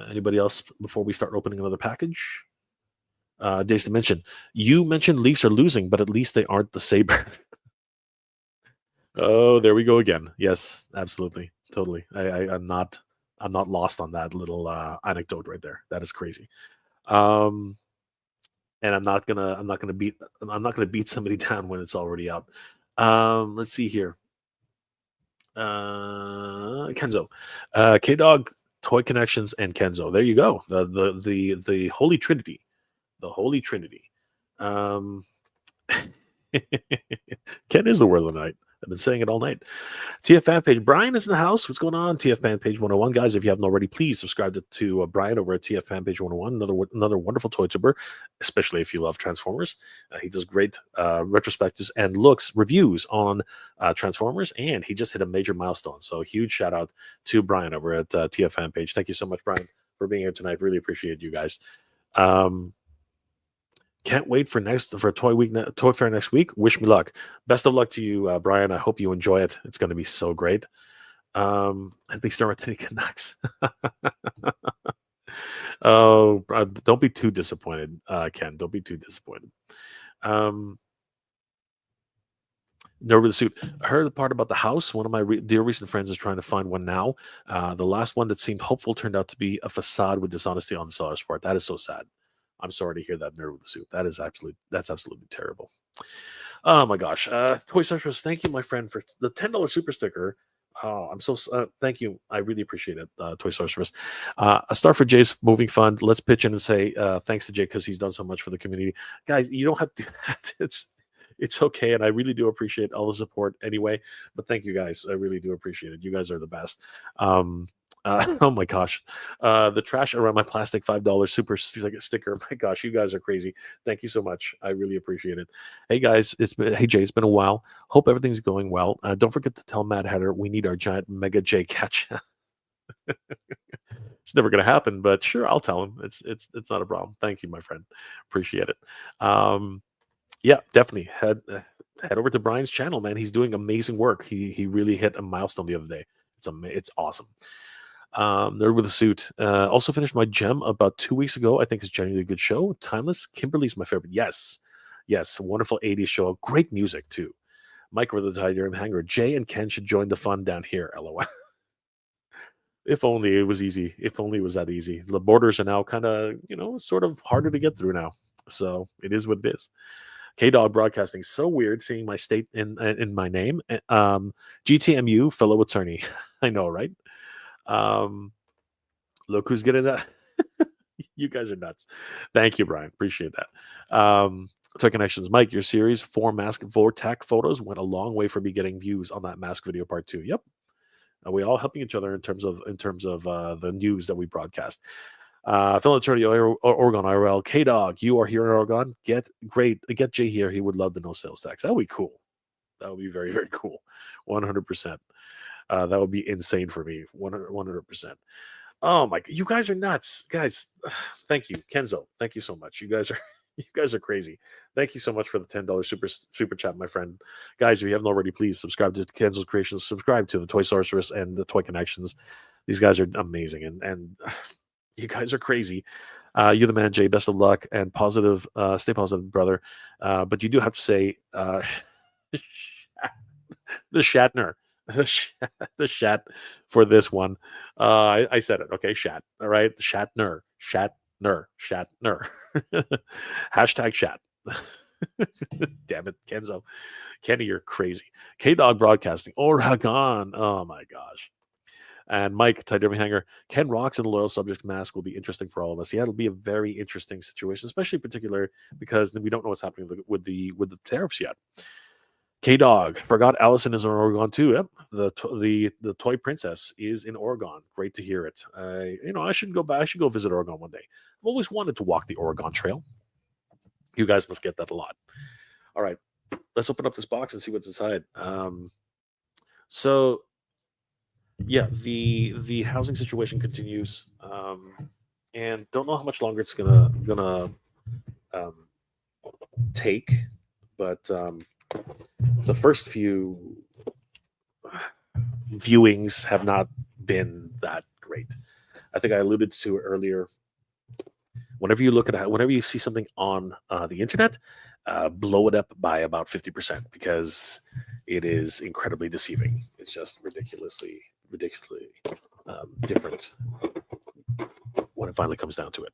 Anybody else before we start opening another package? Days to mention. You mentioned Leafs are losing, but at least they aren't the Sabre. Oh, there we go again. Yes, absolutely, totally. I'm not lost on that little anecdote right there. That is crazy. Um, and I'm not gonna beat somebody down when it's already out. Let's see here. Kenzo, K Dog, Toy Connections, and Kenzo. There you go. The Holy Trinity. The Holy Trinity. Um, Ken is the word of the night. I've been saying it all night. TF fan page. Brian is in the house. What's going on? TF fan page 101. Guys, if you haven't already, please subscribe to Brian over at TF fan page 101. Another wonderful toy tuber, especially if you love Transformers. He does great retrospectives and reviews on Transformers, and he just hit a major milestone. So huge shout out to Brian over at TF fan page. Thank you so much, Brian, for being here tonight. Really appreciate you guys. Can't wait for Toy Fair next week. Wish me luck. Best of luck to you, Brian. I hope you enjoy it. It's going to be so great. At least start with Canucks. Oh, don't be too disappointed, Ken. Don't be too disappointed. Nerd with the suit. I heard the part about the house. One of my dear recent friends is trying to find one now. The last one that seemed hopeful turned out to be a facade with dishonesty on the seller's part. That is so sad. I'm sorry to hear that, Nerd with the suit. That's absolutely terrible. Oh my gosh. Toy Centrist, thank you, my friend, for the $10 super sticker. Oh, I'm so thank you. I really appreciate it, Toy Sorceress. A star for Jay's moving fund. Let's pitch in and say thanks to Jay because he's done so much for the community. Guys, you don't have to do that. It's okay, and I really do appreciate all the support anyway. But thank you guys. I really do appreciate it. You guys are the best. Oh my gosh, the trash around my plastic $5 super sticker. My gosh, you guys are crazy. Thank you so much. I really appreciate it. Hey guys, hey Jay, it's been a while. Hope everything's going well. Don't forget to tell Mad Hatter we need our giant Mega J catch. It's never going to happen, but sure, I'll tell him. It's not a problem. Thank you, my friend. Appreciate it. Yeah, definitely head over to Brian's channel, man. He's doing amazing work. He really hit a milestone the other day. It's awesome. Nerd with a suit. Also finished my gem about 2 weeks ago. I think it's genuinely a good show. Timeless. Kimberly's my favorite. Yes, wonderful 80s show. Great music too. Mike with the Titanium Hanger. Jay and Ken should join the fun down here. LOL. If only it was easy. If only it was that easy. The borders are now kind of sort of harder to get through now. So it is what it is. K Dog Broadcasting. So weird seeing my state in my name. GTMU fellow attorney. I know, right? Look who's getting that. You guys are nuts. Thank you, Brian. Appreciate that. Toy Connections, Mike, your series four mask Vortac photos went a long way for me getting views on that mask video part two. Yep, we all helping each other in terms of the news that we broadcast. Phil Attorney, Oregon IRL, K Dog, you are here in Oregon. Get Jay here. He would love the no sales tax. That would be cool. That would be very, very cool. 100%. That would be insane for me. 100%. Oh my! You guys are nuts, guys. Thank you, Kenzo. Thank you so much. You guys are you guys are crazy. Thank you so much for the $10 super chat, my friend. Guys, if you haven't already, please subscribe to Kenzo's Creations. Subscribe to the Toy Sorceress and the Toy Connections. These guys are amazing, and you guys are crazy. You're the man, Jay. Best of luck and positive. Stay positive, brother. But you do have to say the Shatner. The Shat for this one. I said it. Okay, Shat. All right, Shatner. Hashtag Shat. Damn it, Kenzo. Kenny, you're crazy. K Dog Broadcasting. Oregon. Oh my gosh. And Mike, Tidermy Hanger, Ken Rocks and the Loyal Subject mask will be interesting for all of us. Yeah, it'll be a very interesting situation, especially particular because we don't know what's happening with the tariffs yet. K Dog forgot Allison is in Oregon too. Yep, the toy princess is in Oregon. Great to hear it. I should go back. I should go visit Oregon one day. I've always wanted to walk the Oregon Trail. You guys must get that a lot. All right, let's open up this box and see what's inside. So yeah, the housing situation continues, and don't know how much longer it's gonna take, but the first few viewings have not been that great. I think I alluded to earlier. Whenever you see something on the internet, blow it up by about 50% because it is incredibly deceiving. It's just ridiculously different when it finally comes down to it.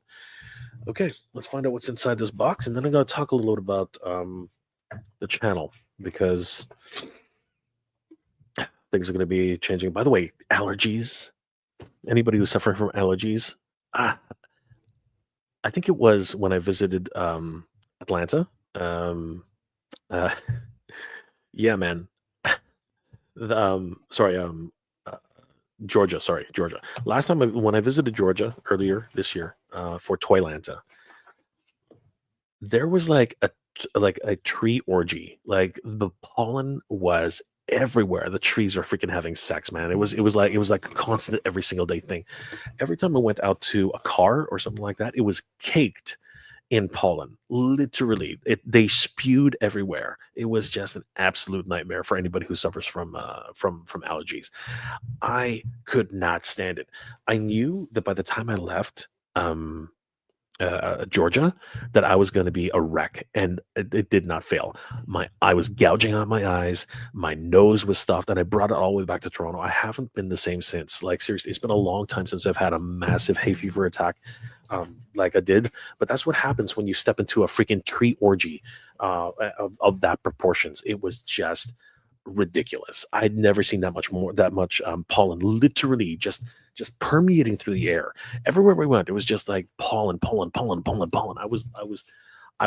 Okay, let's find out what's inside this box, and then I'm going to talk a little bit about the channel because things are going to be changing. By the way, allergies. Anybody who's suffering from allergies, I think it was when I visited Atlanta. Yeah, man. Georgia. Sorry, Georgia. Last time when I visited Georgia earlier this year for Toylanta, there was like a tree orgy. Like the pollen was everywhere. The trees were freaking having sex, man. It was like a constant every single day thing. Every time I went out to a car or something like that, it was caked in pollen. Literally, they spewed everywhere. It was just an absolute nightmare for anybody who suffers from allergies. I could not stand it. I knew that by the time I left Georgia, that I was going to be a wreck, and it did not fail. I was gouging out my eyes, my nose was stuffed, and I brought it all the way back to Toronto. I haven't been the same since. Like seriously, it's been a long time since I've had a massive hay fever attack like I did. But that's what happens when you step into a freaking tree orgy of that proportions. It was just ridiculous. I'd never seen that much pollen, literally just permeating through the air. Everywhere we went, it was just like pollen. I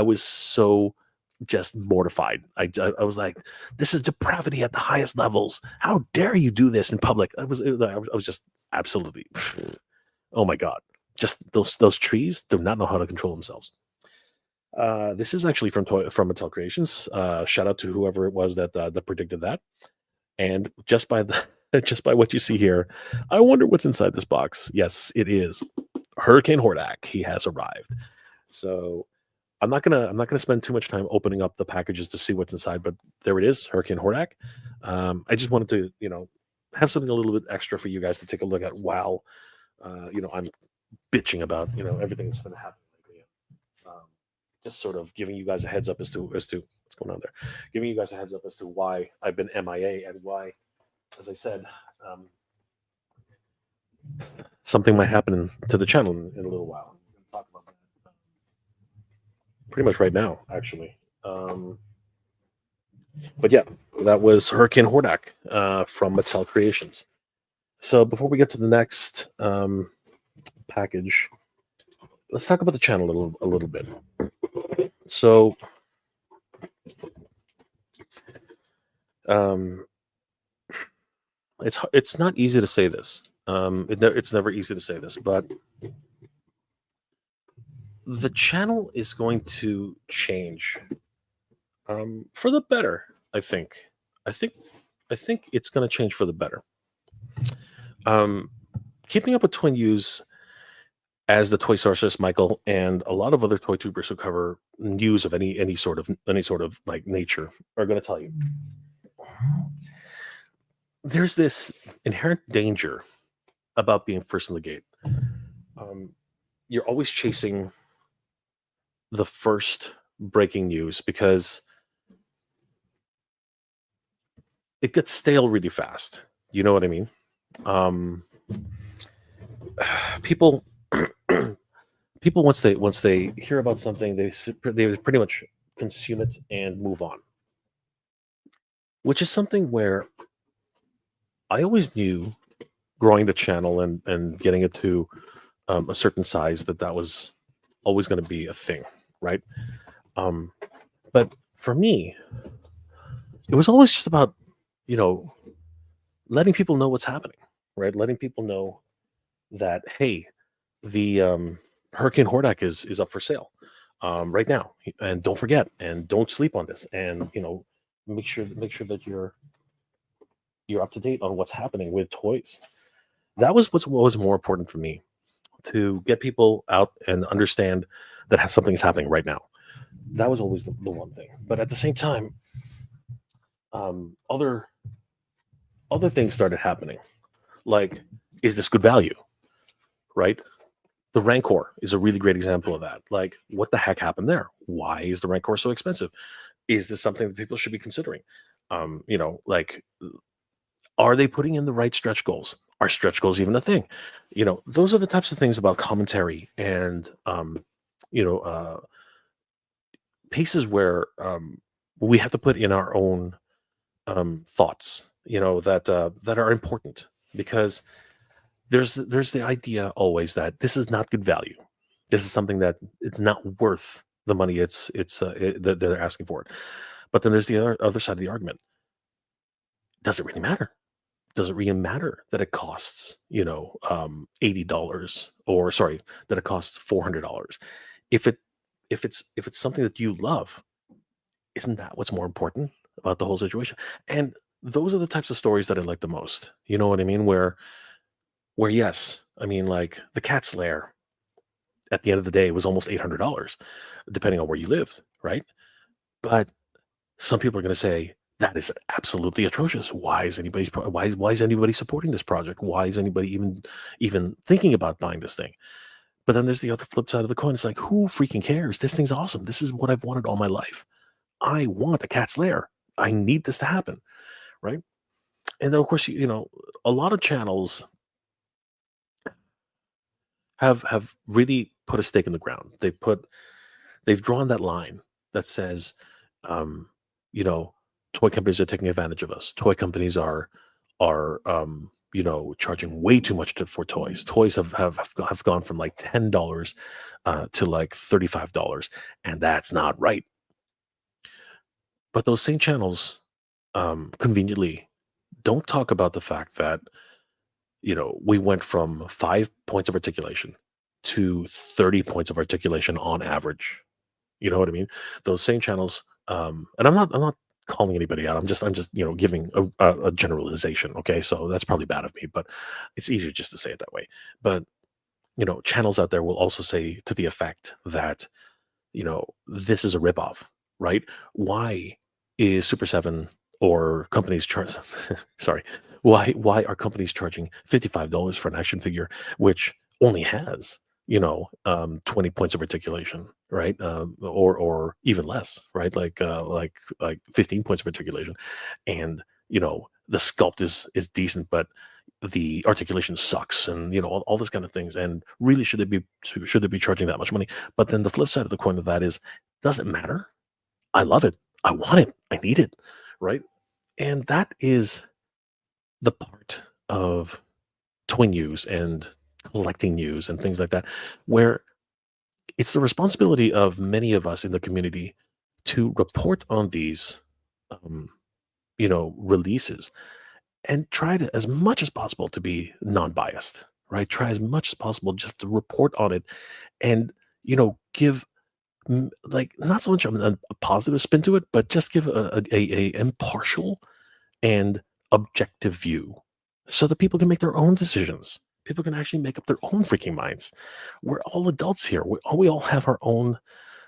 was so just mortified. I was like, this is depravity at the highest levels. How dare you do this in public? I was just absolutely, oh my God. Just those trees do not know how to control themselves. This is actually from Mattel Creations. Shout out to whoever it was that predicted that. And just by what you see here, I wonder what's inside this box. Yes, it is Hurricane Hordak. He has arrived. So I'm not gonna spend too much time opening up the packages to see what's inside, but there it is, Hurricane Hordak. I just wanted to have something a little bit extra for you guys to take a look at while I'm bitching about everything that's been happening lately. Just sort of giving you guys a heads up as to what's going on there, giving you guys a heads up as to why I've been MIA and why, as I said, something might happen to the channel in a little while. I'm going to talk about that pretty much right now, actually. But yeah, that was Hurricane Hordak from Mattel Creations. So before we get to the next package, let's talk about the channel a little bit. So, um, it's not easy to say this. It's never easy to say this, but the channel is going to change for the better. I think. I think. I think it's going to change for the better. Um, Keeping up with Twin U's as the toy sorceress Michael and a lot of other toy tubers who cover news of any sort of like nature are going to tell you there's this inherent danger about being first in the gate. Um, you're always chasing the first breaking news because it gets stale really fast. You know what I mean? Um, people people once they hear about something, they pretty much consume it and move on, which is something where I always knew growing the channel and getting it to a certain size that was always going to be a thing, right? Um, but for me, it was always just about you know letting people know what's happening, right? Letting people know that hey, the Hurricane Hordak is up for sale right now, and don't forget, and don't sleep on this, and make sure that you're up to date on what's happening with toys. That was what was more important for me to get people out and understand that something is happening right now. That was always the one thing. But at the same time, other things started happening. Like, is this good value? Right? The Rancor is a really great example of that. Like, what the heck happened there? Why is the Rancor so expensive? Is this something that people should be considering? Like, are they putting in the right stretch goals? Are stretch goals even a thing? Those are the types of things about commentary and you know, uh, pieces where we have to put in our own thoughts. That are important because there's the idea always that this is not good value. This is something that it's not worth the money that they're asking for it. But then there's the other side of the argument. Does it really matter? Does it really matter that it costs $80, or sorry, that it costs $400? If it if it's something that you love, isn't that what's more important about the whole situation? And those are the types of stories that I like the most. You know what I mean? Where yes, I mean, like, the Cat's Lair at the end of the day was almost $800, depending on where you lived, right? But some people are going to say that is absolutely atrocious. Why is anybody supporting this project? Why is anybody even thinking about buying this thing? But then there's the other flip side of the coin. It's like, who freaking cares? This thing's awesome. This is what I've wanted all my life. I want a Cat's Lair. I need this to happen, right? And then, of course, a lot of channels have really put a stake in the ground. They've drawn that line that says, um, you know, toy companies are taking advantage of us. Toy companies are charging way too much for toys. Toys have gone from like $10 to like $35, and that's not right. But those same channels conveniently don't talk about the fact that we went from 5 points of articulation to 30 points of articulation on average. You know what I mean? Those same channels, and I'm not calling anybody out. I'm just giving a generalization. Okay, so that's probably bad of me, but it's easier just to say it that way. But channels out there will also say to the effect that this is a ripoff, right? Why is Super Seven or companies charge? Sorry, why are companies charging $55 for an action figure which only has 20 points of articulation, right? Or even less, right? Like 15 points of articulation, and the sculpt is decent, but the articulation sucks, and all this kind of things. And really, should they be charging that much money? But then the flip side of the coin of that is, does it matter? I love it. I want it. I need it. Right. And that is the part of toy news and collecting news and things like that, where it's the responsibility of many of us in the community to report on these, um, releases, and try to, as much as possible, to be non-biased, right? Try as much as possible just to report on it, and give like, not so much a positive spin to it, but just give a impartial and objective view, so that people can make their own decisions. People can actually make up their own freaking minds. We're all adults here. We all have our own.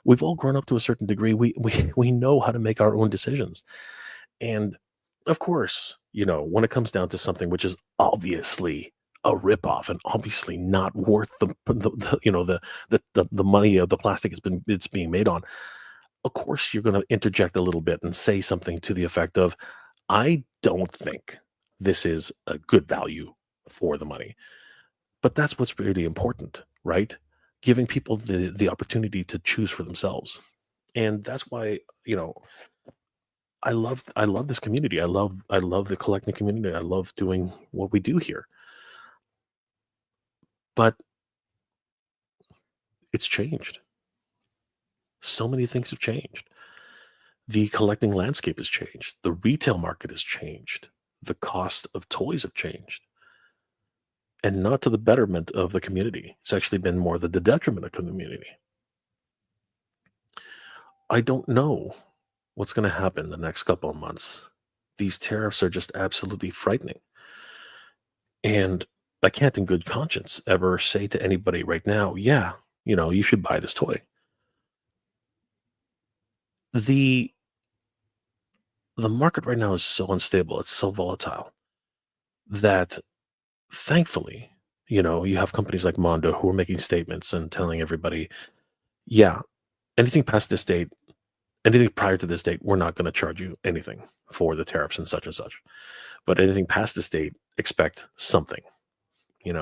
We've all grown up to a certain degree. We know how to make our own decisions. And of course, when it comes down to something which is obviously a ripoff and obviously not worth the money of the plastic it's being made on, of course you're going to interject a little bit and say something to the effect of, I don't think this is a good value for the money. But that's what's really important, right? Giving people the opportunity to choose for themselves. And that's why, I love this community. I love the collecting community. I love doing what we do here. But it's changed. So many things have changed. The collecting landscape has changed. The retail market has changed. The cost of toys have changed. And not to the betterment of the community. It's actually been more the detriment of the community. I don't know what's going to happen the next couple of months. These tariffs are just absolutely frightening. And I can't, in good conscience, ever say to anybody right now, yeah, you should buy this toy. The the market right now is so unstable, it's so volatile that, thankfully, you have companies like Mondo who are making statements and telling everybody, yeah, anything past this date, anything prior to this date, we're not going to charge you anything for the tariffs and such and such. But anything past this date, expect something.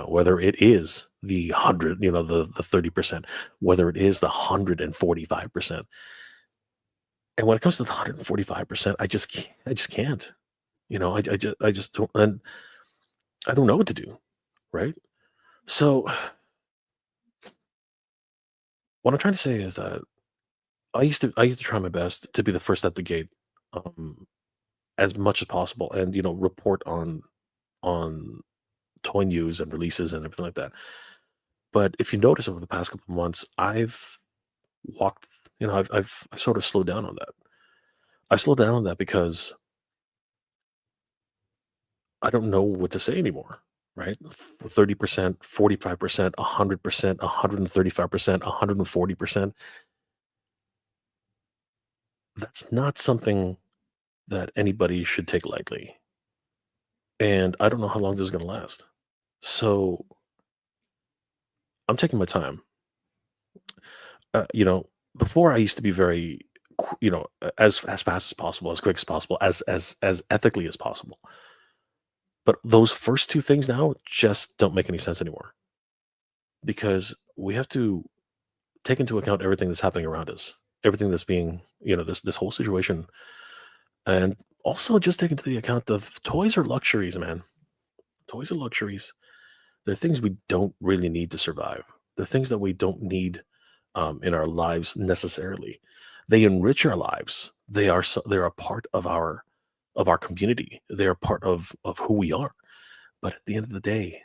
Whether it is the 100, the 30%, whether it is the 145%. And when it comes to the 145%, I just can't. I just don't, and I don't know what to do, right? So what I'm trying to say is that I used to try my best to be the first at the gate, um, as much as possible, and report on toy news and releases and everything like that. But if you notice over the past couple of months, I've walked, I've sort of slowed down on that. I slowed down on that because I don't know what to say anymore, right? 30%, 45%, 100%, 135%, 140%. That's not something that anybody should take lightly. And I don't know how long this is going to last. So I'm taking my time. Uh, you know, Before I used to be very, as fast as possible, as quick as possible, as ethically as possible. But those first two things now just don't make any sense anymore, because we have to take into account everything that's happening around us, everything that's being, this whole situation, and also just take into the account of toys are luxuries, man. Toys are luxuries. They're things we don't really need to survive. They're things that we don't need, in our lives necessarily. They enrich our lives. They're a part of our community. They're part of who we are. But at the end of the day,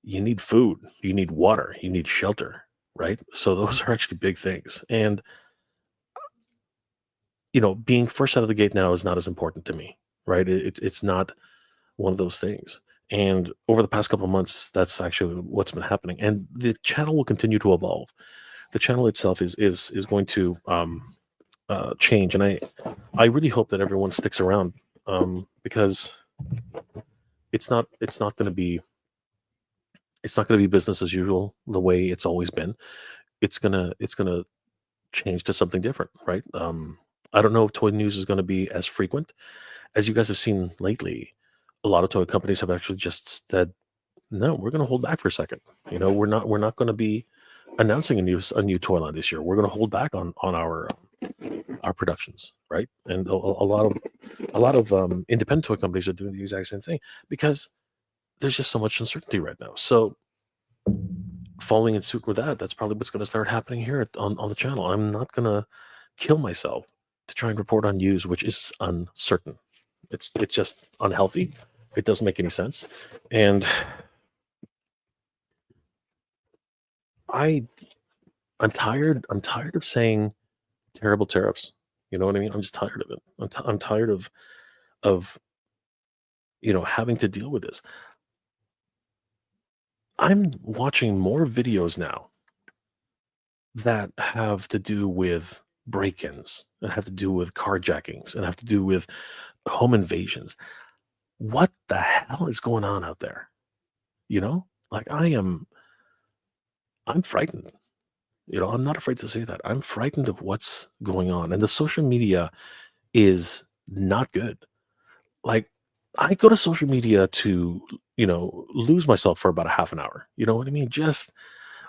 you need food, you need water, you need shelter, right? So those are actually big things. And being first out of the gate now is not as important to me, right? It's not one of those things. And over the past couple of months, that's actually what's been happening. And the channel will continue to evolve. The channel itself is going to, change, and I really hope that everyone sticks around, because it's not going to be business as usual the way it's always been. It's gonna change to something different, right? I don't know if toy news is going to be as frequent as you guys have seen lately. A lot of toy companies have actually just said, no, we're going to hold back for a second. We're not going to be announcing a new toy line this year. We're going to hold back on our productions, right? And a lot of independent toy companies are doing the exact same thing, because there's just so much uncertainty right now. So following in suit with that, that's probably what's going to start happening here on the channel. I'm not going to kill myself to try and report on news which is uncertain. It's just unhealthy. It doesn't make any sense. And I'm tired. I'm tired of saying terrible tariffs. You know what I mean? I'm just tired of it. I'm tired of having to deal with this. I'm watching more videos now that have to do with break-ins and have to do with carjackings and have to do with home invasions. What the hell is going on out there? Like I'm frightened. I'm not afraid to say that. I'm frightened of what's going on. And the social media is not good. Like, I go to social media to, lose myself for about a half an hour. You know what I mean? Just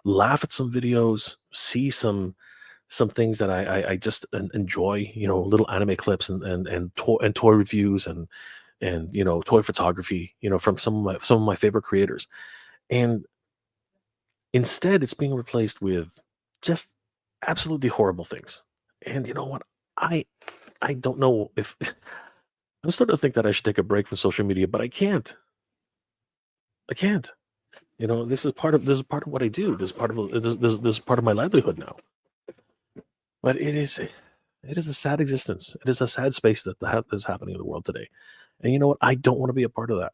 laugh at some videos, see some things that I just enjoy. Little anime clips and toy reviews and toy photography. From some of my favorite creators. And instead, it's being replaced with just absolutely horrible things. And you know what? I I don't know if I'm starting to think that I should take a break from social media, but I can't. I can't. This is part of what I do. This is part of this is part of my livelihood now. But it is a sad existence. It is a sad space that is happening in the world today. And you know what? I don't want to be a part of that.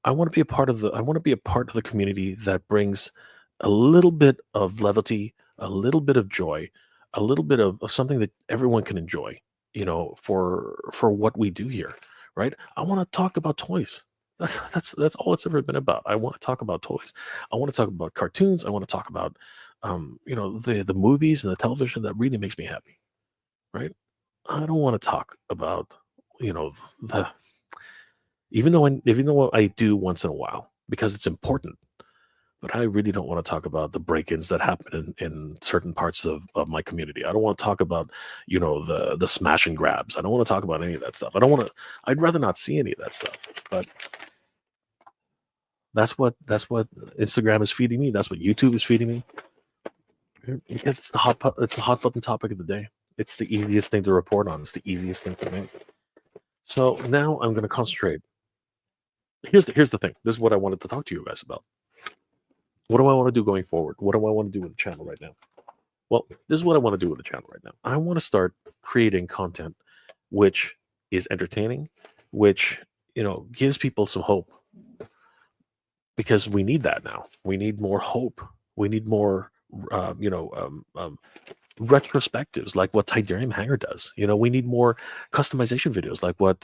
I want to be a part of the community that brings a little bit of levity, a little bit of joy, a little bit of something that everyone can enjoy, for what we do here, right? I want to talk about toys. That's all it's ever been about. I want to talk about toys. I want to talk about cartoons. I want to talk about the movies and the television that really makes me happy, right? I don't want to talk about you know the even though I do once in a while because it's important, but I really don't want to talk about the break-ins that happen in certain parts of my community. I don't want to talk about, the smash and grabs. I don't want to talk about any of that stuff. I'd rather not see any of that stuff. But that's what Instagram is feeding me. That's what YouTube is feeding me. Because it's the hot button topic of the day. It's the easiest thing to report on. It's the easiest thing to make. So now I'm gonna concentrate. Here's the thing. This is what I wanted to talk to you guys about. What do I want to do going forward? What do I want to do with the channel right now? Well, this is what I want to do with the channel right now. I want to start creating content which is entertaining, which, gives people some hope because we need that now. We need more hope. We need more, retrospectives like what Tidarium Hanger does. We need more customization videos like what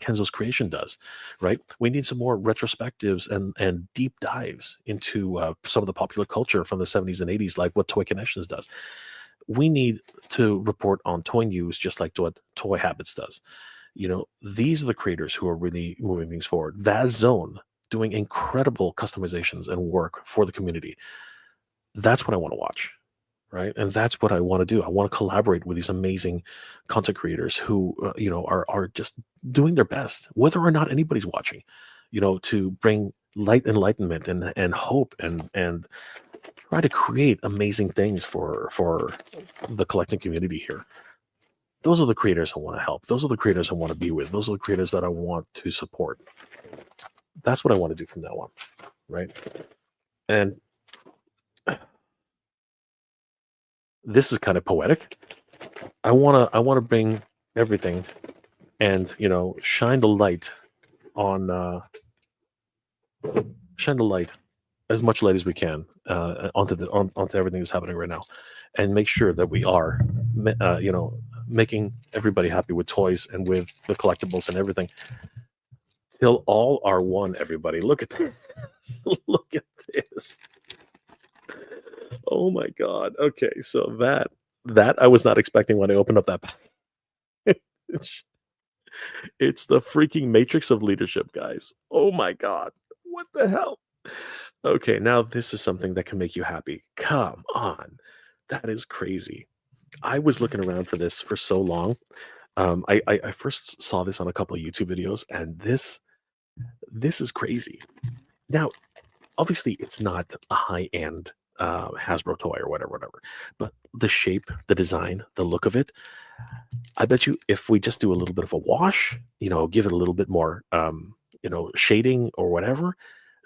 Kenzo's Creation does, right? We need some more retrospectives and deep dives into some of the popular culture from the 70s and 80s, like what Toy Connections does. We need to report on toy news just like what Toy Habits does. These are the creators who are really moving things forward. Vaz Zone doing incredible customizations and work for the community. That's what I want to watch, right? And that's what I want to do. I want to collaborate with these amazing content creators who are just doing their best, whether or not anybody's watching, to bring light, enlightenment, and hope, and try to create amazing things for the collecting community here. Those are the creators I want to help. Those are the creators I want to be with. Those are the creators that I want to support. That's what I want to do from now on, right? And this is kind of poetic. I wanna bring everything and shine the light on shine the light, as much light as we can, onto everything that's happening right now, and make sure that we are making everybody happy with toys and with the collectibles and everything till all are one. Everybody, look at this. Look at this. Oh my god. Okay, so that I was not expecting when I opened up that package. It's the freaking matrix of leadership, guys. Oh my god. What the hell? Okay, now this is something that can make you happy. Come on. That is crazy. I was looking around for this for so long. I first saw this on a couple of YouTube videos, and this is crazy. Now, Obviously, it's not a high end Hasbro toy or whatever. But the shape, the design, the look of it, I bet you if we just do a little bit of a wash, give it a little bit more, shading or whatever,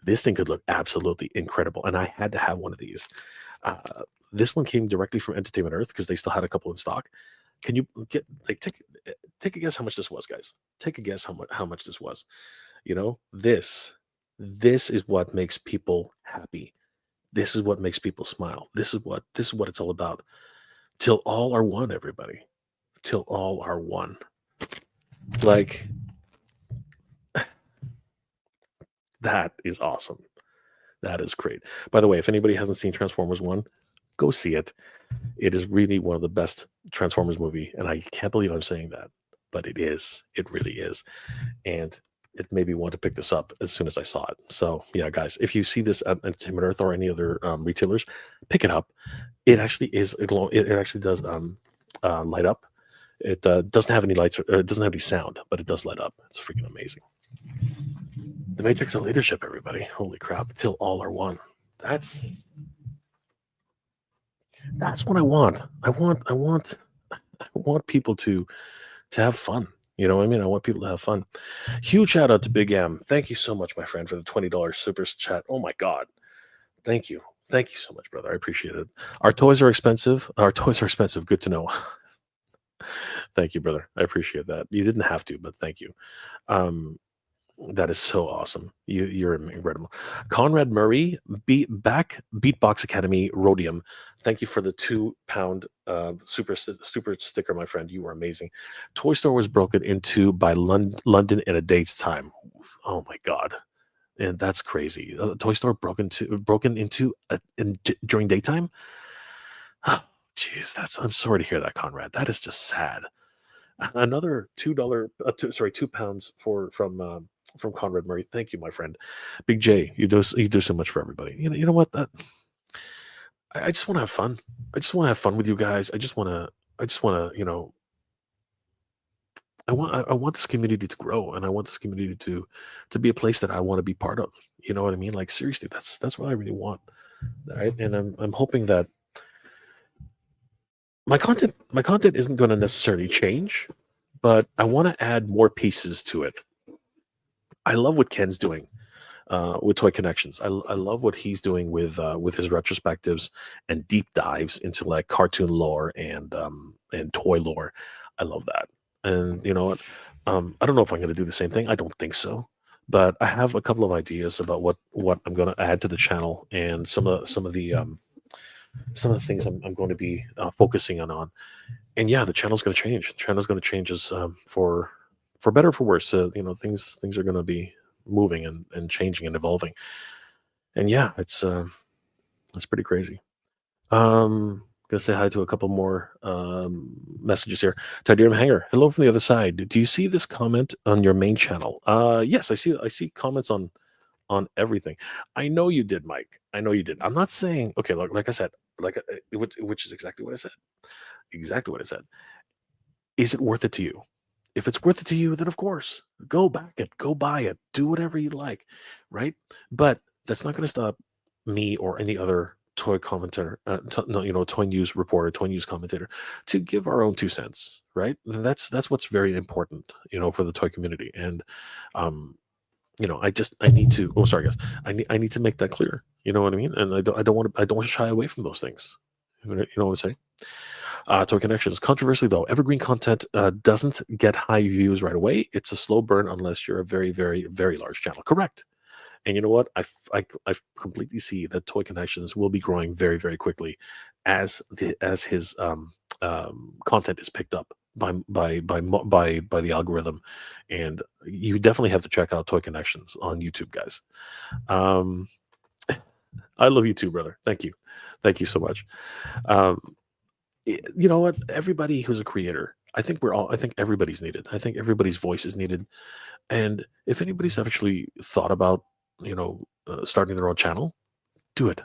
this thing could look absolutely incredible. And I had to have one of these. Uh, this one came directly from Entertainment Earth because they still had a couple in stock. Can you get like take a guess how much this was, guys? Take a guess how much this was. This is what makes people happy. This is what makes people smile. This is what it's all about. Till all are one, everybody. Till all are one. Like that is awesome. That is great. By the way, if anybody hasn't seen Transformers 1, go see it. It is really one of the best Transformers movie, and I can't believe I'm saying that, but it is. It really is. And it made me want to pick this up as soon as I saw it. So yeah, guys, if you see this at Entertainment Earth or any other retailers, pick it up. It actually is. It actually does light up. It doesn't have any lights, or it doesn't have any sound, but it does light up. It's freaking amazing. The Matrix of Leadership, everybody. Holy crap! Till all are one. That's what I want. I want people to have fun. You know what I mean? I want people to have fun. Huge shout out to Big M. Thank you so much, my friend, for the $20 super chat. Oh my god. Thank you. Thank you so much, brother. I appreciate it. Our toys are expensive. Our toys are expensive. Good to know. Thank you, brother. I appreciate that. You didn't have to, but thank you. Um, that is so awesome. You're incredible. Conrad Murray, Beatbox Academy Rhodium. Thank you for the £2 super sticker, my friend. You were amazing. Toy Store was broken into by London in a day's time. Oh my god, and that's crazy. Toy Store broken into during daytime. Oh, jeez, I'm sorry to hear that, Conrad. That is just sad. Another £2, from Conrad Murray. Thank you, my friend. Big J, you do so much for everybody. You know what? I just want to have fun. I just want to have fun with you guys. I just want to. I want this community to grow, and I want this community to be a place that I want to be part of. You know what I mean? Like seriously, that's what I really want. Right? And I'm hoping that my content isn't going to necessarily change, but I want to add more pieces to it. I love what Ken's doing with Toy Connections. I love what he's doing with his retrospectives and deep dives into like cartoon lore and toy lore. I love that. And you know what? I don't know if I'm going to do the same thing. I don't think so. But I have a couple of ideas about what I'm going to add to the channel and some of the things I'm going to be focusing on. And yeah, the channel's going to change. The channel's going to change as for better or for worse. Things are going to be moving and changing and evolving. And yeah, it's pretty crazy. Gonna say hi to a couple more messages here. Tydirium Hanger, hello from the other side. Do you see this comment on your main channel? Yes, I see comments on everything. I know you did, Mike. I know you did. I'm not saying okay. Like I said, which is exactly what I said. Exactly what I said. Is it worth it to you? If it's worth it to you, then of course, go back it, go buy it, do whatever you like, right? But that's not going to stop me or any other toy commentator, no, toy news reporter, toy news commentator, to give our own 2 cents, right? That's what's very important, for the toy community. And um, I need to. Oh, sorry, guys. I need to make that clear. You know what I mean? And I don't want to shy away from those things. You know what I'm saying? Toy Connections. Controversially, though, evergreen content doesn't get high views right away. It's a slow burn unless you're a very, very, very large channel. Correct. And you know what? I completely see that Toy Connections will be growing very, very quickly as his content is picked up by the algorithm. And you definitely have to check out Toy Connections on YouTube, guys. Um, I love you too, brother. Thank you so much. Um, you know what? Everybody who's a creator, I think everybody's needed. I think everybody's voice is needed. And if anybody's actually thought about, starting their own channel, do it.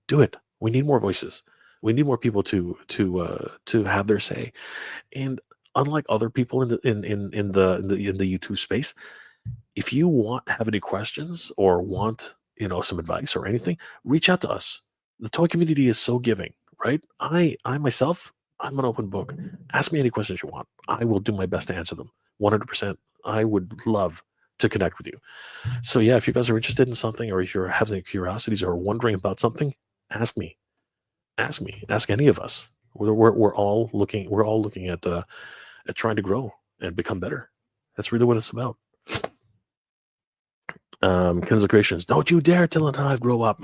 Do it. We need more voices. We need more people to have their say. And unlike other people in the YouTube space, if you have any questions or want some advice or anything, reach out to us. The toy community is so giving, right? I myself, I'm an open book. Ask me any questions you want. I will do my best to answer them. 100%. I would love to connect with you. So yeah, if you guys are interested in something, or if you're having curiosities or wondering about something, ask me. Ask me. Ask any of us. We're all looking. We're all looking at trying to grow and become better. That's really what it's about. Kenzo Creations. Don't you dare tell it how I grow up.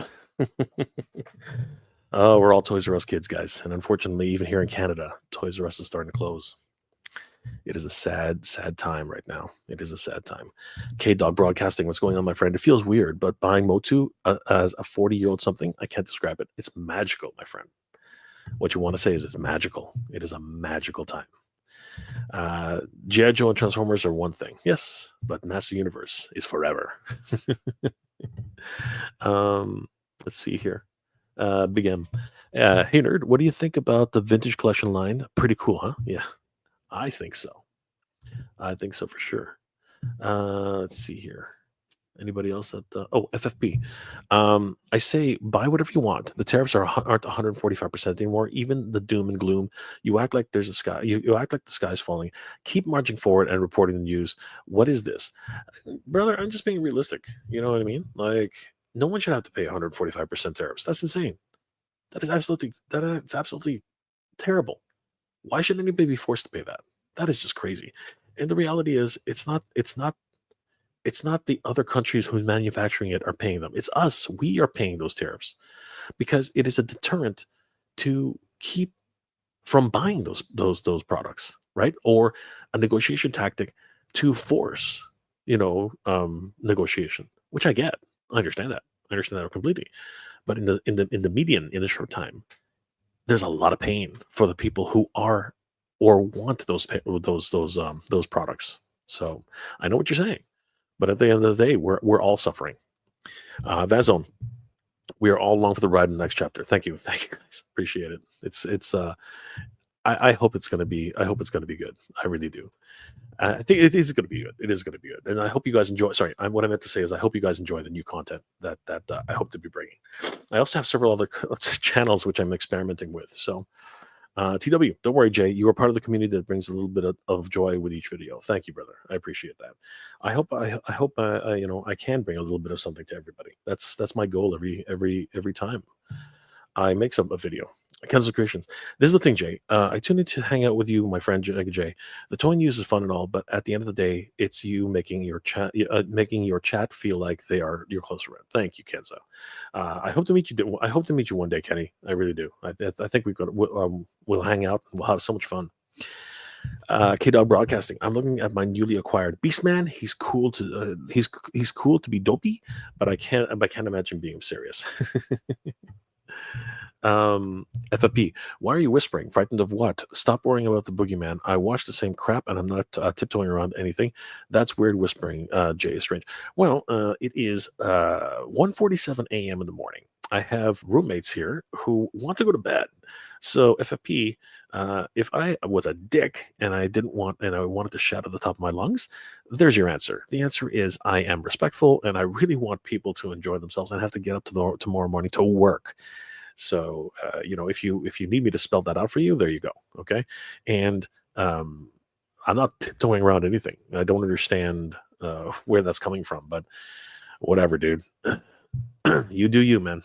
Oh, we're all Toys R Us kids, guys. And unfortunately, even here in Canada, Toys R Us is starting to close. It is a sad, sad time right now. It is a sad time. K Dog Broadcasting, what's going on, my friend? It feels weird, but buying Motu as a 40-year-old something, I can't describe it. It's magical, my friend. What you want to say is it's magical. It is a magical time. G.I. Joe and Transformers are one thing, yes, but Master Universe is forever. Let's see here. Big M. Hey, nerd, what do you think about the vintage collection line? Pretty cool, huh? Yeah, I think so. I think so for sure. Let's see here. Anybody else at FFP? I say buy whatever you want. The tariffs aren't 145% anymore. Even the doom and gloom. You act like there's a sky. You act like the sky's falling. Keep marching forward and reporting the news. What is this, brother? I'm just being realistic. You know what I mean? Like, no one should have to pay 145% tariffs. That's insane. That's absolutely terrible. Why should anybody be forced to pay that? That is just crazy. And the reality is, it's not the other countries who's manufacturing it are paying them. It's us. We are paying those tariffs because it is a deterrent to keep from buying those products, right? Or a negotiation tactic to force, negotiation, which I get. I understand that. I understand that completely. But in the short time, there's a lot of pain for the people who are or want those products. So I know what you're saying. But at the end of the day, we're all suffering. Vazone, we are all along for the ride in the next chapter. Thank you, thank you guys. Appreciate it. It's. I hope it's gonna be. I hope it's gonna be good. I really do. I think it is going to be good. It is going to be good, and I hope you guys enjoy. Sorry, what I meant to say is I hope you guys enjoy the new content that I hope to be bringing. I also have several other channels which I'm experimenting with. So TW, don't worry, Jay. You are part of the community that brings a little bit of joy with each video. Thank you, brother. I appreciate that. I can bring a little bit of something to everybody. That's my goal every time I make a video. Kenzo Creations. This is the thing, Jay. I tune in to hang out with you, my friend Jay. The toy news is fun and all, but at the end of the day, it's you making your chat feel like they are your close friend. Thank you, Kenzo. I hope to meet you. I hope to meet you one day, Kenny. I really do. I think we'll hang out and we'll have so much fun. K Dog Broadcasting. I'm looking at my newly acquired Beastman. He's cool to be dopey, but I can't imagine being serious. FFP, why are you whispering? Frightened of what? Stop worrying about the boogeyman. I watch the same crap and I'm not tiptoeing around anything. That's weird whispering. Jay is strange. Well, it is 1:47 a.m. in the morning. I have roommates here who want to go to bed. So FFP, if I was a dick and I wanted to shout at the top of my lungs, there's your answer. The answer is I am respectful and I really want people to enjoy themselves and have to get up tomorrow morning to work. So, if you need me to spell that out for you, there you go. Okay. And I'm not tiptoeing around anything. I don't understand where that's coming from, but whatever, dude. You do you, man.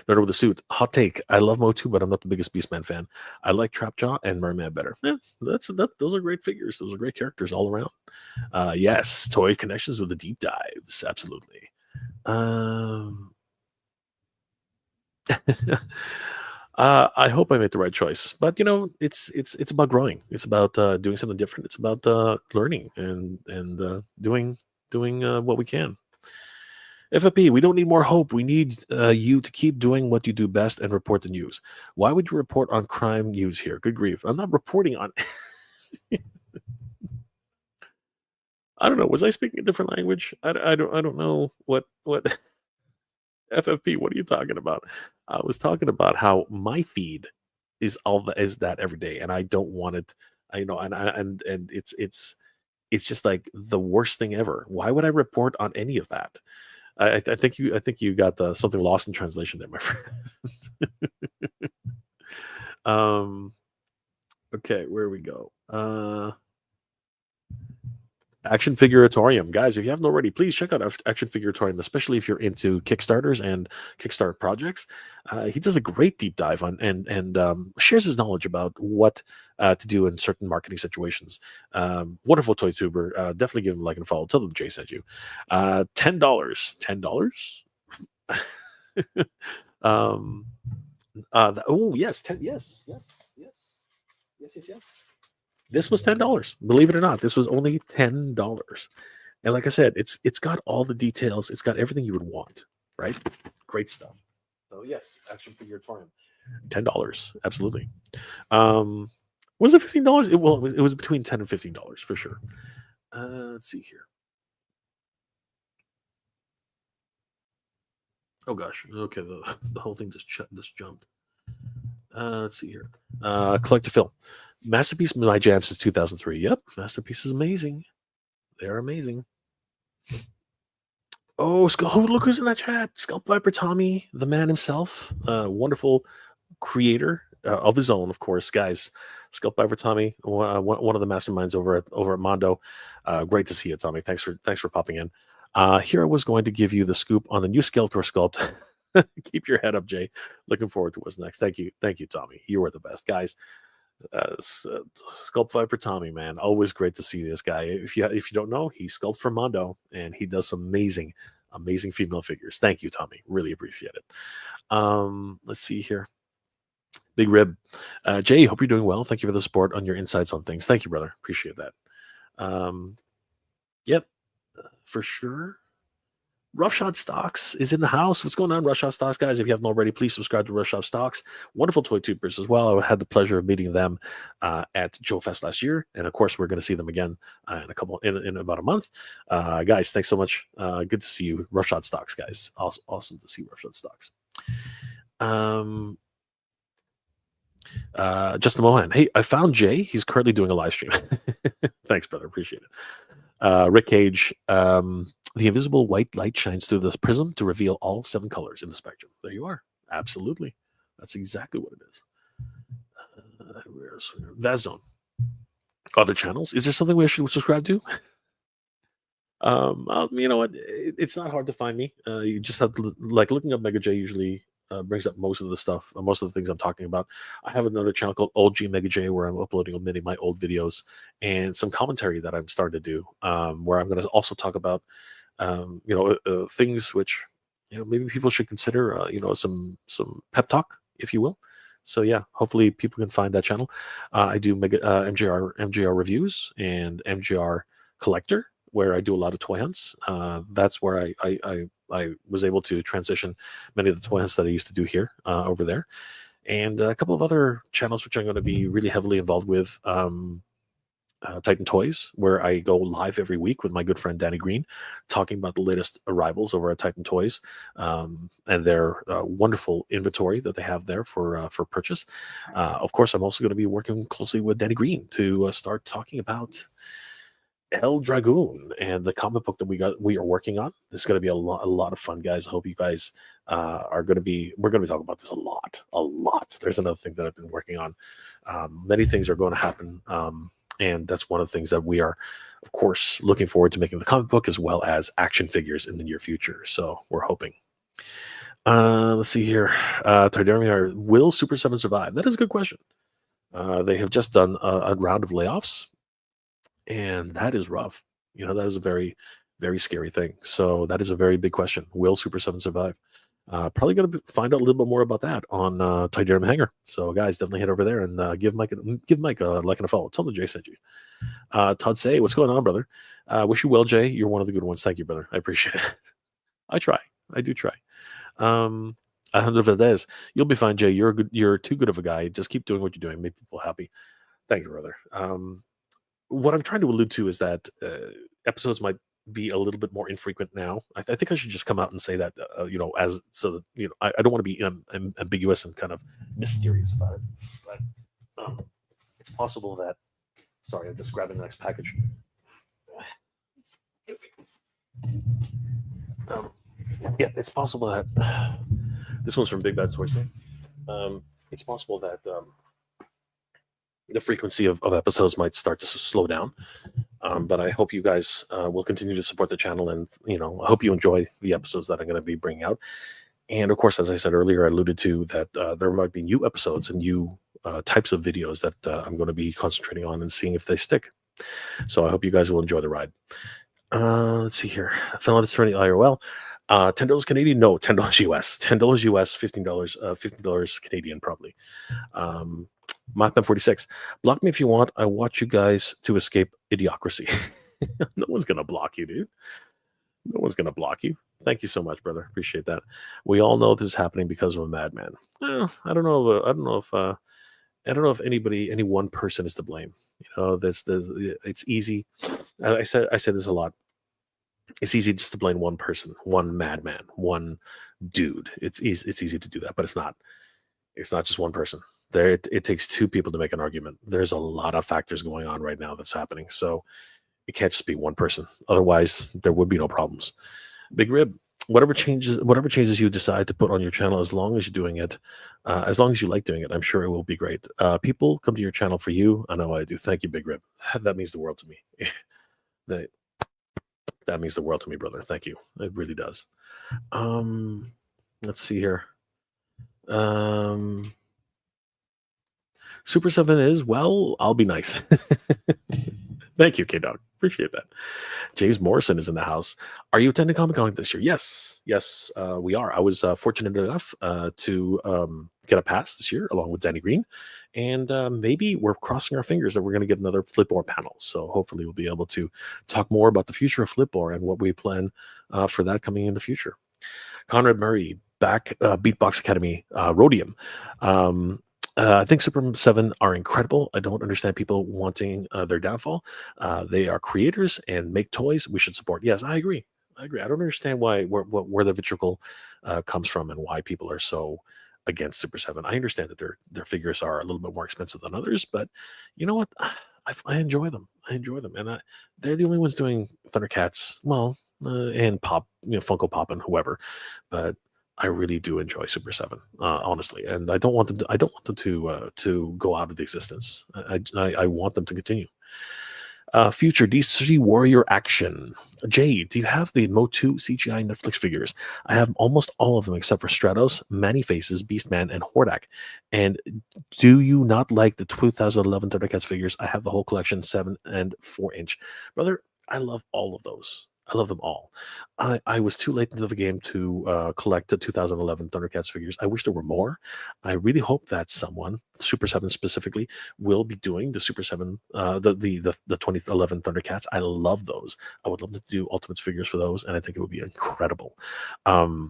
Nerd with a suit. Hot take. I love Motu, but I'm not the biggest Beastman fan. I like Trapjaw and Merman better. Yeah, those are great figures. Those are great characters all around. Yes, toy connections with the deep dives. Absolutely. I hope I made the right choice, but it's about growing. It's about doing something different. It's about learning and doing what we can. FFP, we don't need more hope. We need you to keep doing what you do best and report the news. Why would you report on crime news here? Good grief! I'm not reporting on. I don't know. Was I speaking a different language? I don't know what. FFP, what are you talking about? I was talking about how my feed is that every day, and I don't want it. And it's just like the worst thing ever. Why would I report on any of that? I think you got something lost in translation there, my friend. um, okay, where we go? Action Figuratorium. Guys, if you haven't already, please check out Action Figuratorium, especially if you're into Kickstarters and Kickstart projects. He does a great deep dive on and shares his knowledge about what to do in certain marketing situations. Wonderful toy tuber. Definitely give him a like and follow. Tell them Jay sent you. $10. $10? um, oh, yes. Yes. This was $10. Believe it or not, this was only $10. And like I said, it's got all the details. It's got everything you would want, right? Great stuff. So yes, Action Figuratorium, $10, absolutely. Was it $15? It was between $10 and $15 for sure. Let's see here. Oh gosh, okay, the whole thing just jumped. Let's see here. Collect a film. Masterpiece, my jam since 2003. Yep, Masterpiece is amazing. They're amazing. Oh, look who's in that chat. Sculpt Viper Tommy, the man himself. Wonderful creator of his own, of course, guys. Sculpt Viper Tommy, one of the masterminds over at Mondo. Great to see you, Tommy. Thanks for popping in. Here I was going to give you the scoop on the new Skeletor sculpt. Keep your head up, Jay. Looking forward to what's next. Thank you, Tommy. You are the best, guys. Sculpt Viper Tommy, man, always great to see this guy. If you don't know, he sculpts for Mondo, and he does some amazing female figures. Thank you, Tommy. Really appreciate it. Let's see here. Big Rib, Jay. Hope you're doing well. Thank you for the support on your insights on things. Thank you, brother. Appreciate that. Yep, for sure. Roughshod Stocks is in the house. What's going on, Roughshod Stocks, guys? If you haven't already, please subscribe to Roughshod Stocks. Wonderful toy tubers as well. I had the pleasure of meeting them at Joe Fest last year, and of course, we're going to see them again in about a month. Guys, thanks so much. Good to see you, Roughshod Stocks, guys. Awesome to see Roughshod Stocks. Justin Mohan. Hey, I found Jay. He's currently doing a live stream. Thanks, brother. Appreciate it. Rick Cage. The invisible white light shines through the prism to reveal all 7 colors in the spectrum. There you are. Absolutely. That's exactly what it is. Where's Vazone? Other channels? Is there something we should subscribe to? You know what? It's not hard to find me. You just have to looking up Mega J usually brings up most of the stuff, most of the things I'm talking about. I have another channel called Old G Mega J where I'm uploading many of my old videos and some commentary that I'm starting to do, where I'm going to also talk about things which maybe people should consider. Some pep talk, if you will. So yeah, hopefully people can find that channel. I do MJR reviews and MJR collector, where I do a lot of toy hunts. That's where I was able to transition many of the toy hunts that I used to do here over there, and a couple of other channels which I'm going to be really heavily involved with. Titan Toys, where I go live every week with my good friend Danny Green, talking about the latest arrivals over at Titan Toys and their wonderful inventory that they have there for purchase. Of course, I'm also going to be working closely with Danny Green to start talking about El Dragoon and the comic book that we are working on. This is going to be a lot of fun, guys. I hope you guys we're going to be talking about this a lot. There's another thing that I've been working on. Many things are going to happen. And that's one of the things that we are, of course, looking forward to making the comic book as well as action figures in the near future. So we're hoping. Let's see here. Tardarmian, will Super 7 survive? That is a good question. They have just done a round of layoffs, and that is rough. That is a very, very scary thing. So that is a very big question. Will Super 7 survive? Probably going to find out a little bit more about that on Tydarium Hangar. So, guys, definitely head over there and give Mike a like and a follow. Tell him Jay sent you. Todd Say, what's going on, brother? Wish you well, Jay. You're one of the good ones. Thank you, brother. I appreciate it. I try. I do try. Alejandro Valdez, you'll be fine, Jay. You're too good of a guy. Just keep doing what you're doing. Make people happy. Thank you, brother. What I'm trying to allude to is that episodes might be a little bit more infrequent now. I think I should just come out and say that, I don't want to be ambiguous and kind of mysterious about it. But it's possible that. Sorry, I'm just grabbing the next package. Yeah, it's possible that this one's from Big Bad Toy Store. It's possible that the frequency of episodes might start to slow down. But I hope you guys will continue to support the channel, and I hope you enjoy the episodes that I'm going to be bringing out. And of course, as I said earlier, I alluded to that there might be new episodes and new types of videos that I'm going to be concentrating on and seeing if they stick. So I hope you guys will enjoy the ride. Let's see here. Fellow attorney IRL. $10 Canadian? No, $10 US. $10 US, $15, $15 Canadian, probably. Mothman 46. Block me if you want. I want you guys to escape idiocracy. No one's gonna block you, dude. No one's gonna block you. Thank you so much, brother. Appreciate that. We all know this is happening because of a madman. Well, I don't know. I don't know if any one person is to blame. It's easy. I said this a lot. It's easy just to blame one person, one madman, one dude. It's easy to do that, but it's not. It's not just one person. It takes two people to make an argument. There's a lot of factors going on right now that's happening. So it can't just be one person. Otherwise, there would be no problems. Big Rib, whatever changes you decide to put on your channel, as long as you're doing it, as long as you like doing it, I'm sure it will be great. People come to your channel for you. I know I do. Thank you, Big Rib. That means the world to me. that means the world to me, brother. Thank you. It really does. Let's see here. Super 7 is, well, I'll be nice. Thank you, K-Dog. Appreciate that. James Morrison is in the house. Are you attending Comic-Con this year? Yes, we are. I was fortunate enough to get a pass this year along with Danny Green. And maybe we're crossing our fingers that we're going to get another Flipboard panel. So hopefully we'll be able to talk more about the future of Flipboard and what we plan for that coming in the future. Conrad Murray, back Beatbox Academy, Rhodium. I think Super 7 are incredible. I don't understand people wanting their downfall. They are creators and make toys we should support. Yes, I agree. I don't understand where the vitriol comes from and why people are so against Super 7. I understand that their figures are a little bit more expensive than others, but you know what? I enjoy them. And they're the only ones doing Thundercats. Well, and Pop, Funko Pop and whoever, but I really do enjoy Super 7, honestly, and I don't want them to go out of existence. I want them to continue. Future DC Warrior action. Jay, do you have the Motu CGI Netflix figures? I have almost all of them except for Stratos, Manny Faces, Beastman, and Hordak. And do you not like the 2011 Thundercats figures? I have the whole collection, 7 and 4 inch. Brother, I love all of those. I love them all. I was too late into the game to collect the 2011 Thundercats figures. I wish there were more. I really hope that someone, Super 7 specifically, will be doing the Super 7, the 2011 Thundercats. I love those. I would love to do Ultimates figures for those, and I think it would be incredible. I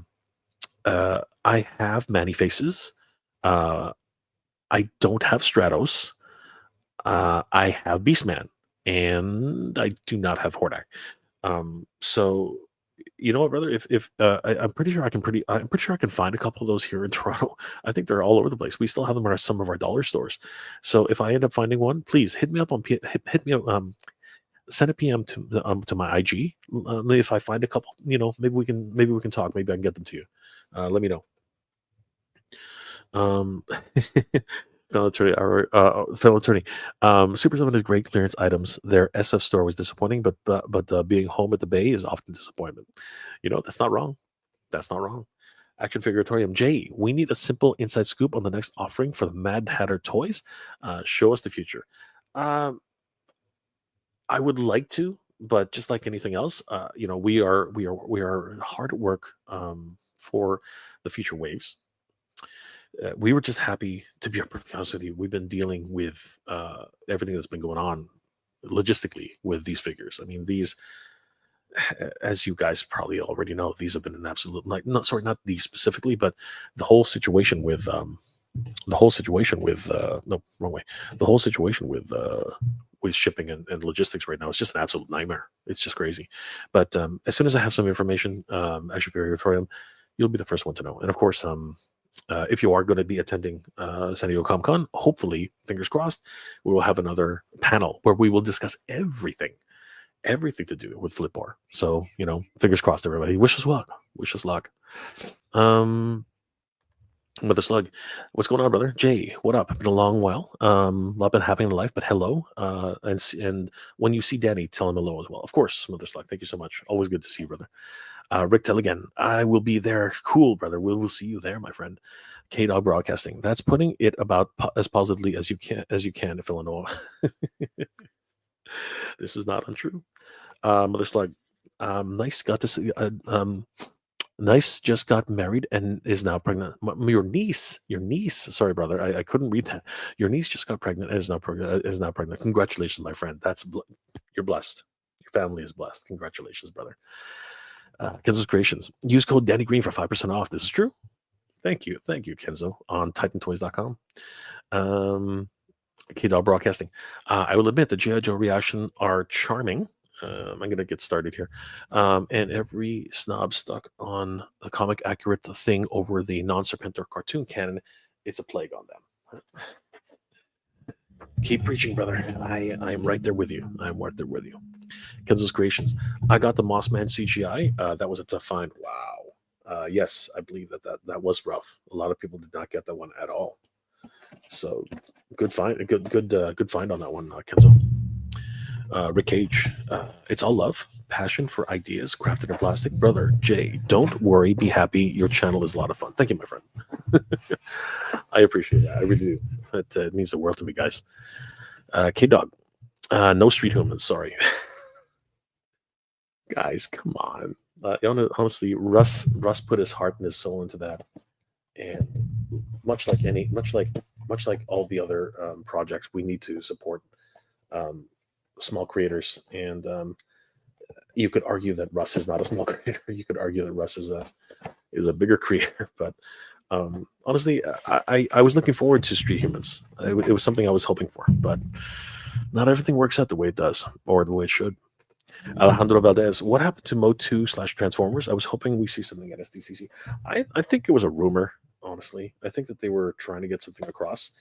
have Manny Faces. I don't have Stratos. I have Beastman, and I do not have Hordak. So you know what, brother? If I'm pretty sure I'm pretty sure I can find a couple of those here in Toronto. I think they're all over the place. We still have them at some of our dollar stores. So if I end up finding one, please hit me up on hit me up. Send a PM to my IG. If I find a couple, maybe we can talk. Maybe I can get them to you. Let me know. Fellow attorney. Super 7 is great clearance items. Their SF store was disappointing, but being home at the Bay is often disappointment. That's not wrong. That's not wrong. Action Figuratorium. Jay, we need a simple inside scoop on the next offering for the Mad Hatter toys. Show us the future. I would like to, but just like anything else, we are hard at work for the future waves. We were just happy to be perfectly honest with you. We've been dealing with everything that's been going on logistically with these figures. I mean, these, as you guys probably already know, these have been an absolute, not these specifically, but the whole situation with with shipping and logistics right now is just an absolute nightmare. It's just crazy. But as soon as I have some information, actually, Figuratorium, you'll be the first one to know. And of course, if you are going to be attending San Diego Comic Con, hopefully, fingers crossed, we will have another panel where we will discuss everything everything to do with Flipboard. So, fingers crossed, everybody. Wish us luck. Wish us luck. Mother Slug, what's going on, brother? Jay, what up? Been a long while. Lot been happening in life, but hello. And when you see Danny, tell him hello as well. Of course, Mother Slug. Thank you so much. Always good to see you, brother. Rick Telligan, I will be there. Cool, brother. We'll see you there, my friend. K Dog Broadcasting. That's putting it about as positively as you can if Illinois. This is not untrue. Mother Slug, nice. Got to see. Nice just got married and is now pregnant. Your niece. Sorry, brother, I couldn't read that. Your niece just got pregnant and is now pregnant. Congratulations, my friend. You're blessed. Your family is blessed. Congratulations, brother. Kenzo's Creations. Use code Danny Green for 5% off. This is true. Thank you, Kenzo on TitanToys.com. K-Dog Broadcasting. I will admit the G.I. Joe reaction are charming. I'm going to get started here. And every snob stuck on the comic accurate thing over the non-Serpentor cartoon canon, it's a plague on them. Keep preaching, brother. I'm right there with you. Kenzo's Creations. I got the Mossman CGI. That was a tough find. Wow. Yes, I believe that was rough. A lot of people did not get that one at all. So good find. Good find on that one, Kenzo. Rick Cage, it's all love, passion for ideas crafted in plastic. Brother Jay, don't worry, be happy. Your channel is a lot of fun. Thank you, my friend. I appreciate that. I really do. It means the world to me, guys. K-Dog, no street humans, sorry. Guys, come on. Honestly, Russ put his heart and his soul into that, and much like all the other projects, we need to support small creators. And you could argue that Russ is not a small creator. You could argue that Russ is a bigger creator. But honestly, I was looking forward to Street Humans. It was something I was hoping for, but not everything works out the way it does or the way it should. Alejandro Valdez, what happened to Mo 2/Transformers? I was hoping we see something at SDCC. I think it was a rumor, honestly. I think that they were trying to get something across.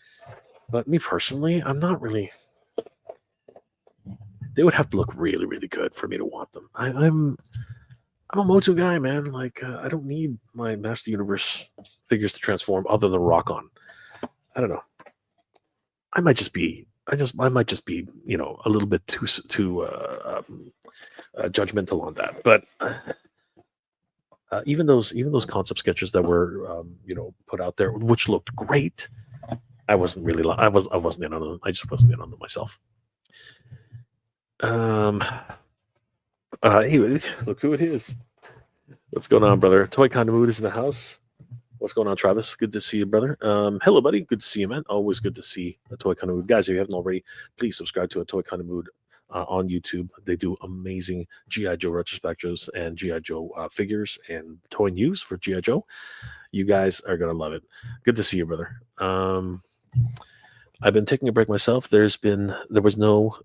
But me personally, I'm not really. They would have to look really, really good for me to want them. I'm a Motu guy, man. Like I don't need my Master Universe figures to transform other than Rock On. I don't know. I might just be, a little bit too judgmental on that. But even those concept sketches that were put out there, which looked great, I wasn't really. I wasn't in on them. I just wasn't in on them myself. Hey, look who it is. What's going on, brother? Toy Kind of Mood is in the house. What's going on, Travis? Good to see you, brother. Hello, buddy. Good to see you, man. Always good to see a Toy Kind of Mood. Guys, if you haven't already, please subscribe to a Toy Kind of Mood on YouTube. They do amazing G.I. Joe retrospectives and G.I. Joe figures and toy news for G.I. Joe. You guys are going to love it. Good to see you, brother. I've been taking a break myself. There was no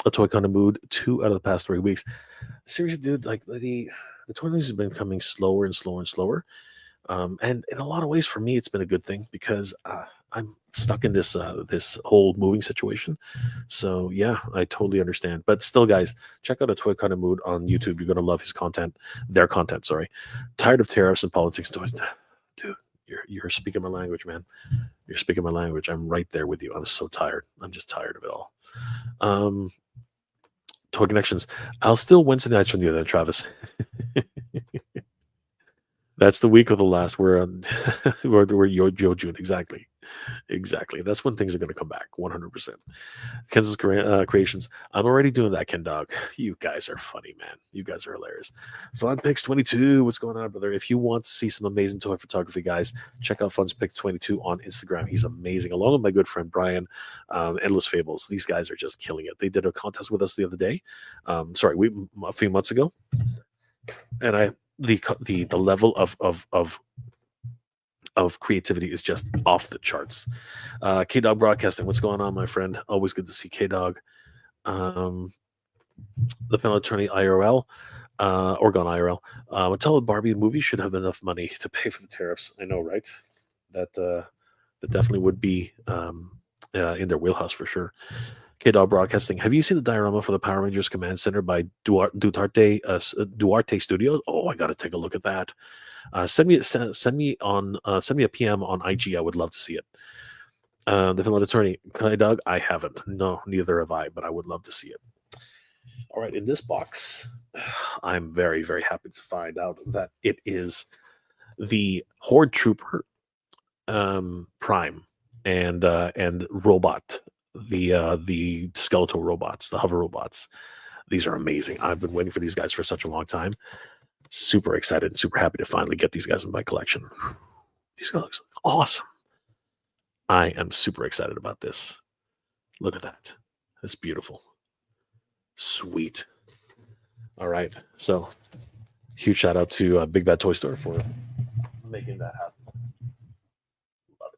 a Toy Kind of Mood 2 out of the past 3 weeks. Seriously, dude, like the toy news has been coming slower and slower and slower. And in a lot of ways, for me, it's been a good thing because I'm stuck in this whole moving situation. So yeah, I totally understand. But still, guys, check out a Toy Kind of Mood on YouTube. You're gonna love his content, their content. Sorry. Tired of tariffs and politics, toys, dude. You're speaking my language, man. You're speaking my language. I'm right there with you. I'm so tired. I'm just tired of it all. Toy Connections. I'll still Wednesday nights from the other end, Travis. That's the week of the last. We're Yo June. Exactly. That's when things are going to come back. 100%. Kenzo's Creations. I'm already doing that, Ken Dog. You guys are funny, man. You guys are hilarious. FunPix22. What's going on, brother? If you want to see some amazing toy photography, guys, check out FunPix22 on Instagram. He's amazing. Along with my good friend Brian, Endless Fables. These guys are just killing it. They did a contest with us the other day. A few months ago, and the level of creativity is just off the charts. K-Dog Broadcasting, what's going on, my friend? Always good to see K-Dog. The Final Attorney IRL, Oregon IRL. Mattel Barbie movie should have enough money to pay for the tariffs. I know, right? That definitely would be in their wheelhouse for sure. K-Dog Broadcasting. Have you seen the diorama for the Power Rangers Command Center by Duarte Studios? Oh, I got to take a look at that. Send me a PM on IG. I would love to see it. The Villain Attorney, Doug. I haven't. No, neither have I. But I would love to see it. All right, in this box, I'm very, very happy to find out that it is the Horde Trooper Prime and Robot, the skeletal robots, the hover robots. These are amazing. I've been waiting for these guys for such a long time. Super excited and super happy to finally get these guys in my collection. These guys look awesome. I am super excited about this. Look at that. That's beautiful. Sweet. All right. So, huge shout out to Big Bad Toy Store for making that happen. Love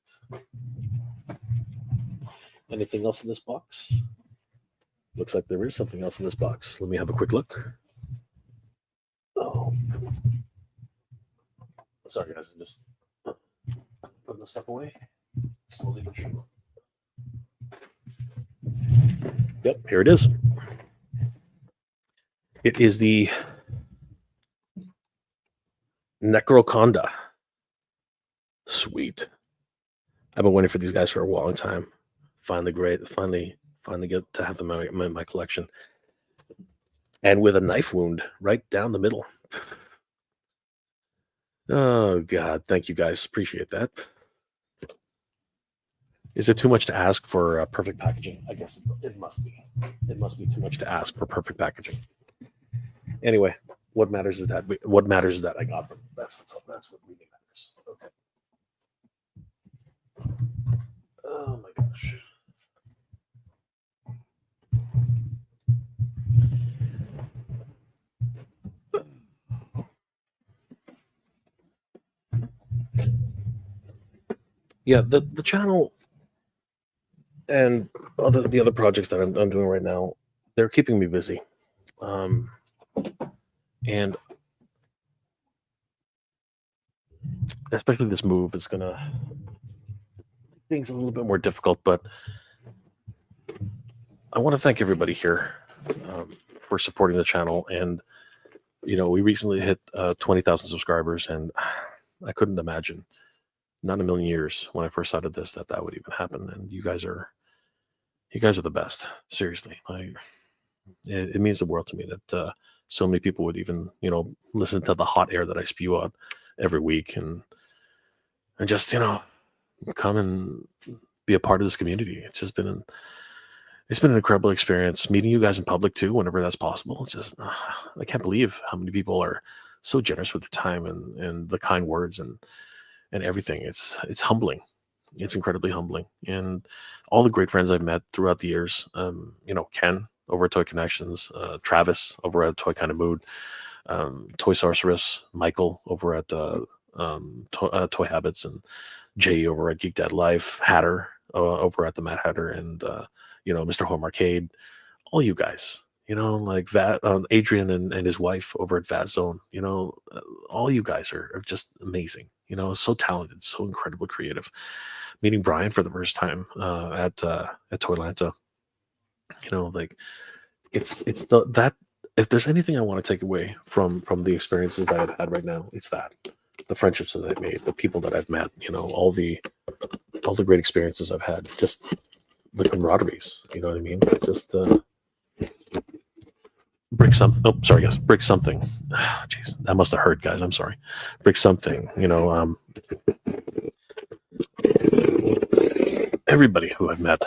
it. Anything else in this box? Looks like there is something else in this box. Let me have a quick look. Oh. Sorry, guys. I'm just putting the stuff away. Slowly but surely. Yep, here it is. It is the Necroconda. Sweet. I've been waiting for these guys for a long time. Finally get to have them in my collection. And with a knife wound right down the middle. Oh, God. Thank you, guys. Appreciate that. Is it too much to ask for perfect packaging? I guess it must be. It must be too much to ask for perfect packaging. Anyway, what matters is that I got them. That's what's up. That's what really matters. Okay. Oh my gosh. Yeah, the channel and the other projects that I'm doing right now, they're keeping me busy. And especially this move is gonna make things a little bit more difficult, but I want to thank everybody here for supporting the channel. And we recently hit 20,000 subscribers, and I couldn't imagine, not in a million years, when I first started this, that would even happen. And you guys are the best. Seriously, it means the world to me that so many people would even listen to the hot air that I spew out every week, and just come and be a part of this community. It's just been an incredible experience meeting you guys in public too, whenever that's possible. It's just I can't believe how many people are so generous with their time and the kind words and everything. It's humbling. It's incredibly humbling. And all the great friends I've met throughout the years, Ken over at Toy Connections, Travis over at Toy Kind of Mood, Toy Sorceress, Michael over at Toy Habits, and Jay over at Geek Dad Life, Hatter over at the Mad Hatter, and Mr. Home Arcade, all you guys, like Adrian and his wife over at Vat Zone, all you guys are just amazing, so talented, so incredibly creative. Meeting Brian for the first time at Toylanta, like it's that if there's anything I want to take away from the experiences that I've had right now, it's that the friendships that I've made, the people that I've met, all the great experiences I've had, just the camaraderies, you know what I mean? Just brick something. Oh, sorry, guys. Brick something. Jeez, that must have hurt, guys. I'm sorry. Brick something. Everybody who I've met,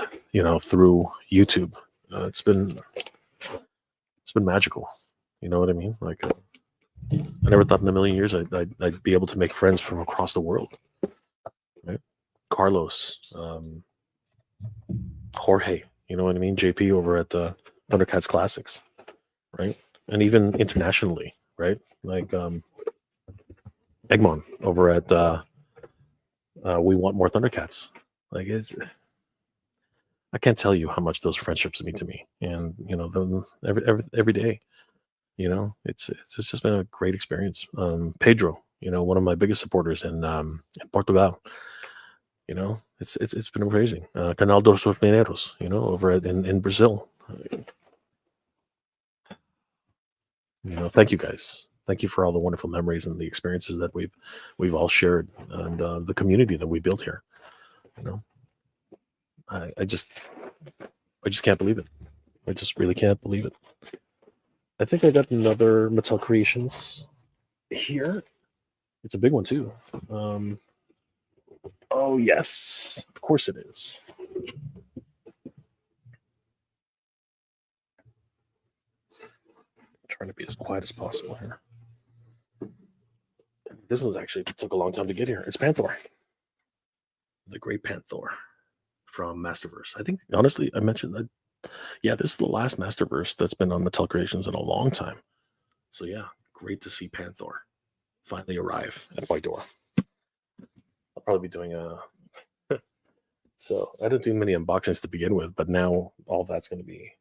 through YouTube, it's been magical. You know what I mean? Like, I never thought in a million years I'd be able to make friends from across the world. Right? Carlos, Jorge, you know what I mean? JP over at Thundercats Classics, right? And even internationally, right? Like Egmont over at We Want More Thundercats. Like I can't tell you how much those friendships mean to me, and every day, it's just been a great experience. Pedro, one of my biggest supporters in Portugal, It's been amazing. Canal dos Mineiros, over in Brazil. Thank you guys. Thank you for all the wonderful memories and the experiences that we've all shared, and the community that we built here. You know, I just can't believe it. I just really can't believe it. I think I got another Mattel Creations here. It's a big one too. Oh yes, of course it is. I'm trying to be as quiet as possible here. This one's actually took a long time to get here. It's Panther, the Great Panther from Masterverse. I think honestly, I mentioned that. Yeah, this is the last Masterverse that's been on Mattel Creations in a long time. So yeah, great to see Panther finally arrive at my door. I'll probably be doing a. So I didn't do many unboxings to begin with, but now all that's going to be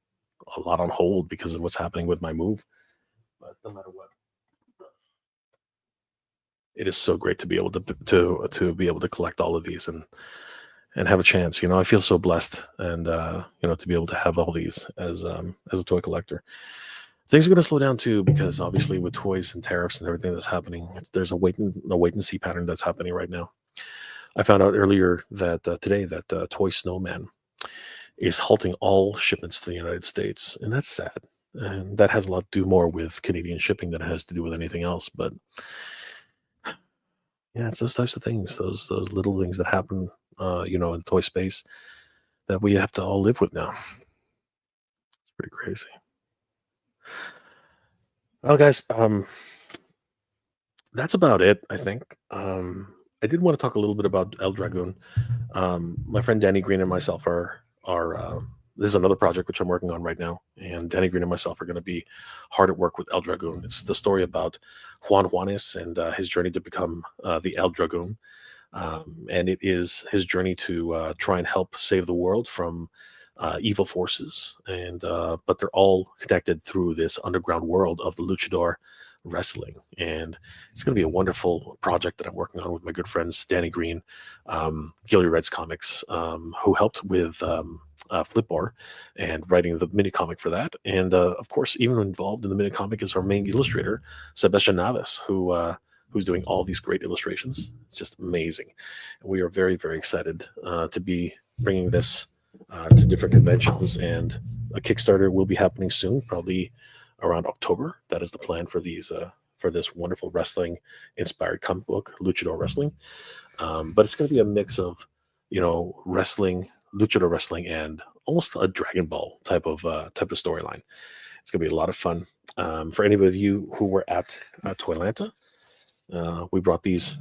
a lot on hold because of what's happening with my move. But no matter what, it is so great to be able to be able to collect all of these and have a chance. I feel so blessed, and to be able to have all these as a toy collector. Things are going to slow down too because obviously with toys and tariffs and everything that's happening, there's a wait and see pattern that's happening right now. I found out earlier that today that Toy Snowman is halting all shipments to the United States, and that's sad. And that has a lot to do more with Canadian shipping than it has to do with anything else. But yeah, it's those types of things, those little things that happen, in the toy space that we have to all live with now. It's pretty crazy. Well, guys, that's about it, I think. I did want to talk a little bit about El Dragoon. My friend Danny Green and myself are this is another project which I'm working on right now, and Danny Green and myself are going to be hard at work with El Dragoon. It's the story about Juan Juanes and his journey to become the El Dragoon, and it is his journey to try and help save the world from evil forces, and but they're all connected through this underground world of the luchador wrestling. And it's going to be a wonderful project that I'm working on with my good friends Danny Green, Gilly Reds Comics, who helped with Flipbar and writing the mini comic for that. And of course, even involved in the mini comic is our main illustrator, Sebastian Navas, who's doing all these great illustrations. It's just amazing. And we are very, very excited to be bringing this to different conventions. And a Kickstarter will be happening soon, probably around October. That is the plan for these for this wonderful wrestling inspired comic book, Luchador Wrestling. But it's going to be a mix of wrestling, luchador wrestling, and almost a Dragon Ball type of storyline. It's going to be a lot of fun. For any of you who were at Toylanta, we brought these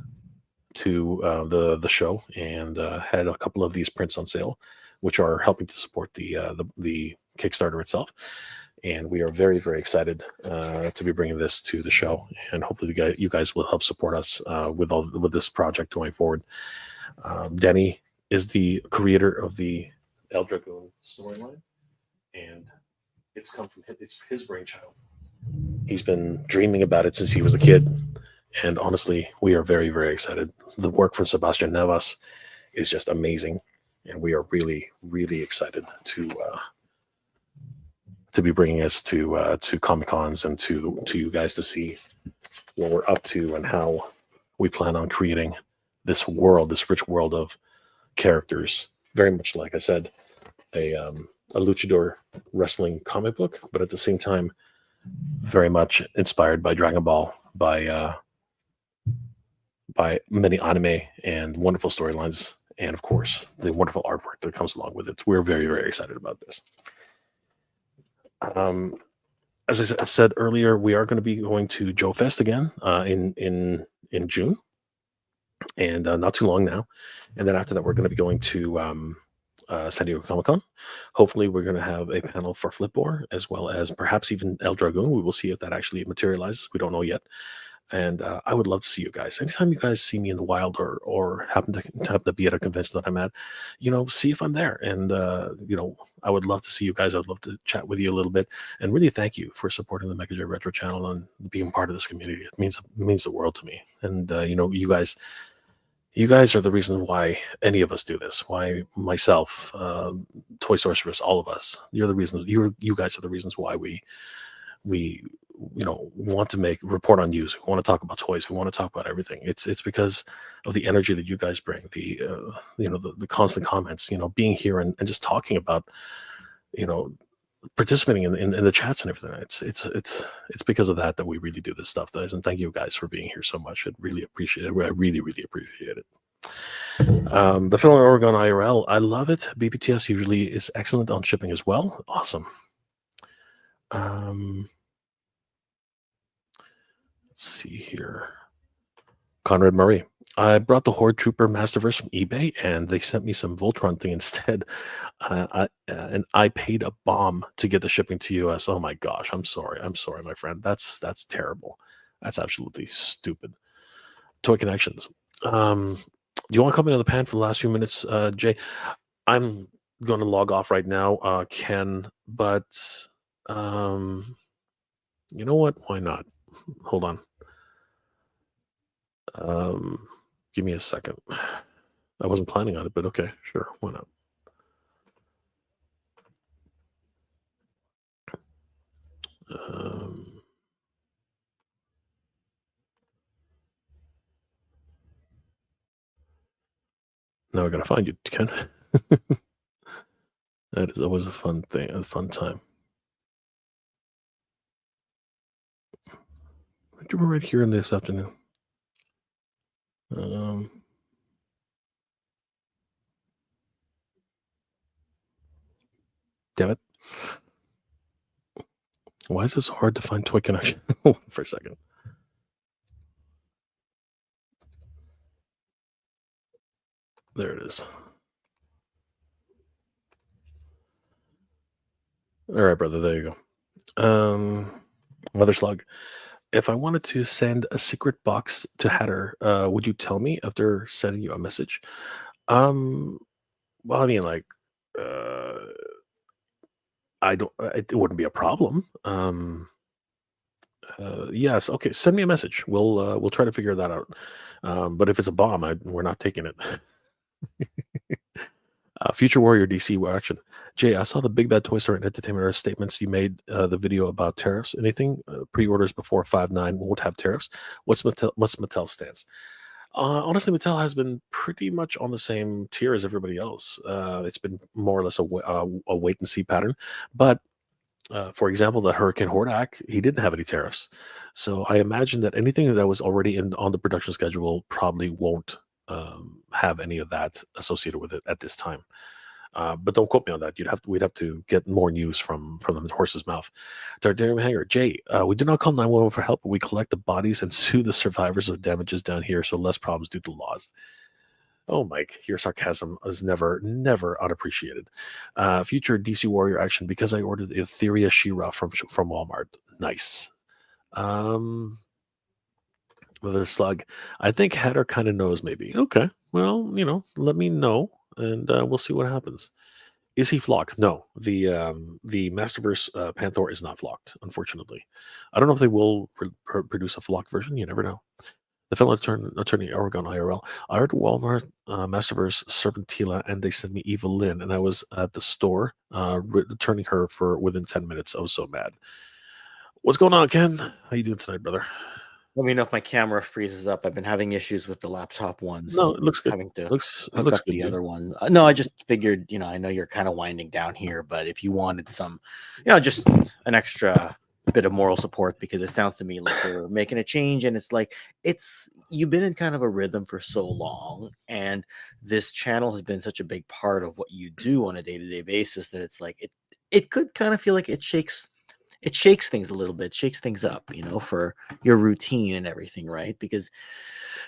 to the show and had a couple of these prints on sale, which are helping to support the Kickstarter itself. And we are very, very excited to be bringing this to the show, and hopefully you guys will help support us with this project going forward. Denny is the creator of the El Dragoon storyline, and it's his brainchild. He's been dreaming about it since he was a kid, and honestly, we are very, very excited. The work from Sebastian Navas is just amazing, and we are really, really excited to be bringing us to Comic Cons and to you guys to see what we're up to and how we plan on creating this rich world of characters. Very much, like I said, a luchador wrestling comic book, but at the same time, very much inspired by Dragon Ball, by many anime and wonderful storylines, and of course, the wonderful artwork that comes along with it. We're very, very excited about this. As I said earlier, we are going to be going to Joe Fest again in June, and not too long now. And then after that, we're going to be going to San Diego Comic Con. Hopefully, we're going to have a panel for Flipboard as well as perhaps even El Dragoon. We will see if that actually materializes. We don't know yet. And I would love to see you guys. Anytime you guys see me in the wild or happen to be at a convention that I'm at, see if I'm there. And I would love to see you guys. I would love to chat with you a little bit. And really thank you for supporting the Mega J Retro channel and being part of this community. It means the world to me. And you guys, You guys are the reason why any of us do this. Why myself, Toy Sorceress, all of us. You're the reason. You guys are the reasons why we want to make report on news. We want to talk about toys. We want to talk about everything. It's because of the energy that you guys bring. The constant comments. Being here and just talking about you know participating in the chats and everything. It's because of that we really do this stuff, guys. And thank you guys for being here so much. I really appreciate it. I really really appreciate it. The Film Oregon IRL, I love it. BPTS usually is excellent on shipping as well. Awesome. Let's see here. Conrad Murray. I brought the Horde Trooper Masterverse from eBay, and they sent me some Voltron thing instead. And I paid a bomb to get the shipping to US. Oh my gosh, I'm sorry. I'm sorry, my friend. That's terrible. That's absolutely stupid. Toy Connections. Do you want to come into the pan for the last few minutes, Jay? I'm going to log off right now, Ken. But you know what? Why not? Hold on. Give me a second. I wasn't planning on it, but okay, sure, why not? Now I gotta find you, Ken. That is always a fun thing, a fun time. You were right here in this afternoon. Damn it. Why is this hard to find Toy Connection? For a second. There it is. All right, brother. There you go. Mother Slug. If I wanted to send a secret box to Hatter, would you tell me after sending you a message? Well, I mean, like, I don't. It wouldn't be a problem. Yes. Okay. Send me a message. We'll try to figure that out. But if it's a bomb, we're not taking it. Future Warrior DC action. Jay, I saw the Big Bad Toy Store and Entertainment statements you made the video about tariffs. Anything pre-orders before 5/9 won't have tariffs. What's Mattel's stance? Honestly, Mattel has been pretty much on the same tier as everybody else. It's been more or less a wait and see pattern. But for example, the Hurricane Hordak, he didn't have any tariffs. So I imagine that anything that was already on the production schedule probably won't have any of that associated with it at this time. But don't quote me on that. We'd have to get more news from the horse's mouth. Tartarium Hanger, Jay, we do not call 911 for help, but we collect the bodies and sue the survivors of damages down here, so less problems due to laws. Oh, Mike, your sarcasm is never unappreciated. Future DC Warrior action because I ordered the Etheria She-Ra from Walmart. Nice. Mother Slug. I think Hatter kind of knows maybe. Okay. Well, let me know and we'll see what happens. Is he flocked? No. The Masterverse Panther is not flocked, unfortunately. I don't know if they will produce a flocked version. You never know. The fellow attorney Oregon IRL. I heard Walmart Masterverse Serpentila, and they sent me Eva Lynn, and I was at the store returning her for within 10 minutes. I was so mad. What's going on, Ken? How you doing tonight, brother? Let me know if my camera freezes up. I've been having issues with the laptop one. No, it looks good. Having to looks hook up good, the dude. other one. No, I just figured, I know you're kind of winding down here, but if you wanted some, just an extra bit of moral support, because it sounds to me like they're making a change, and it's like you've been in kind of a rhythm for so long, and this channel has been such a big part of what you do on a day-to-day basis that it's like it could kind of feel like it shakes things a little bit, shakes things up, for your routine and everything, right? Because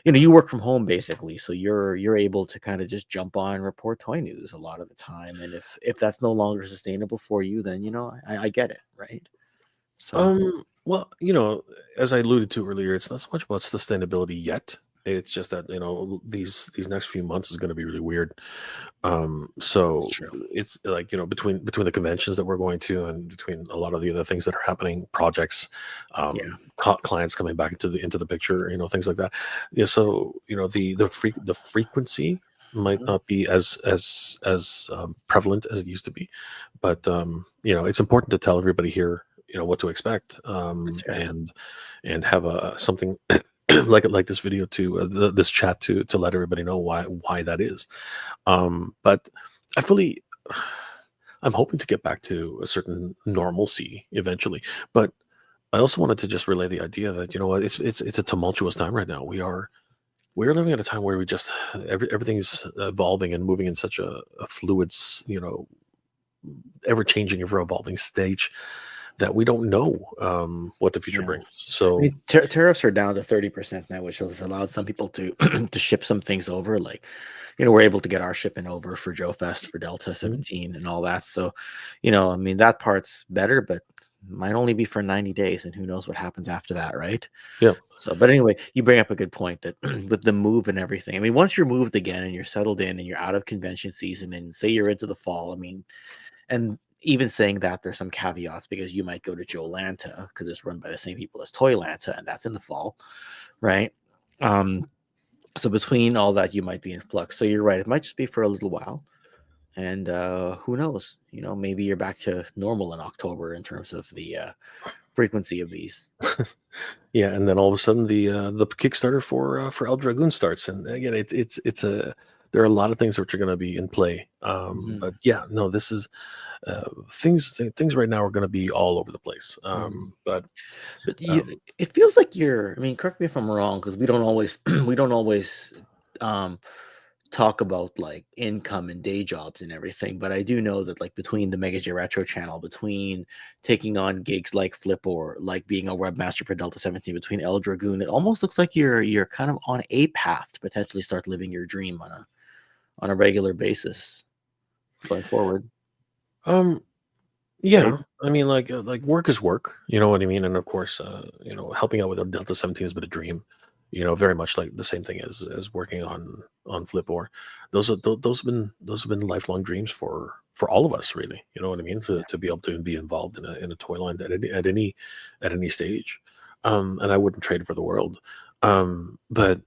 you work from home basically, so you're able to kind of just jump on and report toy news a lot of the time, and if that's no longer sustainable for you, then I get it, right? So well, as I alluded to earlier, it's not so much about sustainability yet. It's just that these next few months is going to be really weird. That's So true. it's like between the conventions that we're going to and between a lot of the other things that are happening, projects, Yeah. clients coming back into the picture, things like that. Yeah. So the frequency might Mhm. not be as prevalent as it used to be, but it's important to tell everybody here what to expect, That's fair. and have a something like this video to this chat to let everybody know why that is. But I fully I'm hoping to get back to a certain normalcy eventually. But I also wanted to just relay the idea that what, it's a tumultuous time right now. We're living at a time where we just everything's evolving and moving in such a fluid, ever changing, ever evolving stage that we don't know what the future Yeah. brings. I So mean, tariffs are down to 30% now, which has allowed some people to to ship some things over. Like, we're able to get our shipment over for Joe Fest for Delta mhm, 17 and all that. So, I mean, that part's better, but might only be for 90 days, and who knows what happens after that, right? yeah. So, but anyway, you bring up a good point that with the move and everything. I mean, once you're moved again and you're settled in and you're out of convention season, and say you're into the fall, I mean, and even saying that, there's some caveats because you might go to Joe Lanta because it's run by the same people as Toy Lanta, and that's in the fall, right? Um, so between all that, you might be in flux. So you're right; it might just be for a little while, and who knows? Maybe you're back to normal in October in terms of the frequency of these. Yeah, and then all of a sudden the Kickstarter for El Dragoon starts, and again, it's a there are a lot of things which are going to be in play. Mhm. But yeah, no, this is things right now are going to be all over the place. Mhm. But But um, it feels like you're. I mean, correct me if I'm wrong, because we don't always we don't always um, talk about like income and day jobs and everything. But I do know that like between the Mega J Retro channel, between taking on gigs like Flip or like being a webmaster for Delta 17, between El Dragoon, it almost looks like you're kind of on a path to potentially start living your dream on a regular basis going forward, um, right? yeah, I mean, like work is work, you know what I mean, and of course, helping out with a Delta 17 has been a dream. Very much like the same thing as working on Flipboard. Those have been lifelong dreams for all of us, really. You know what I mean? To be able to be involved in a toy line at any stage, and I wouldn't trade it for the world. But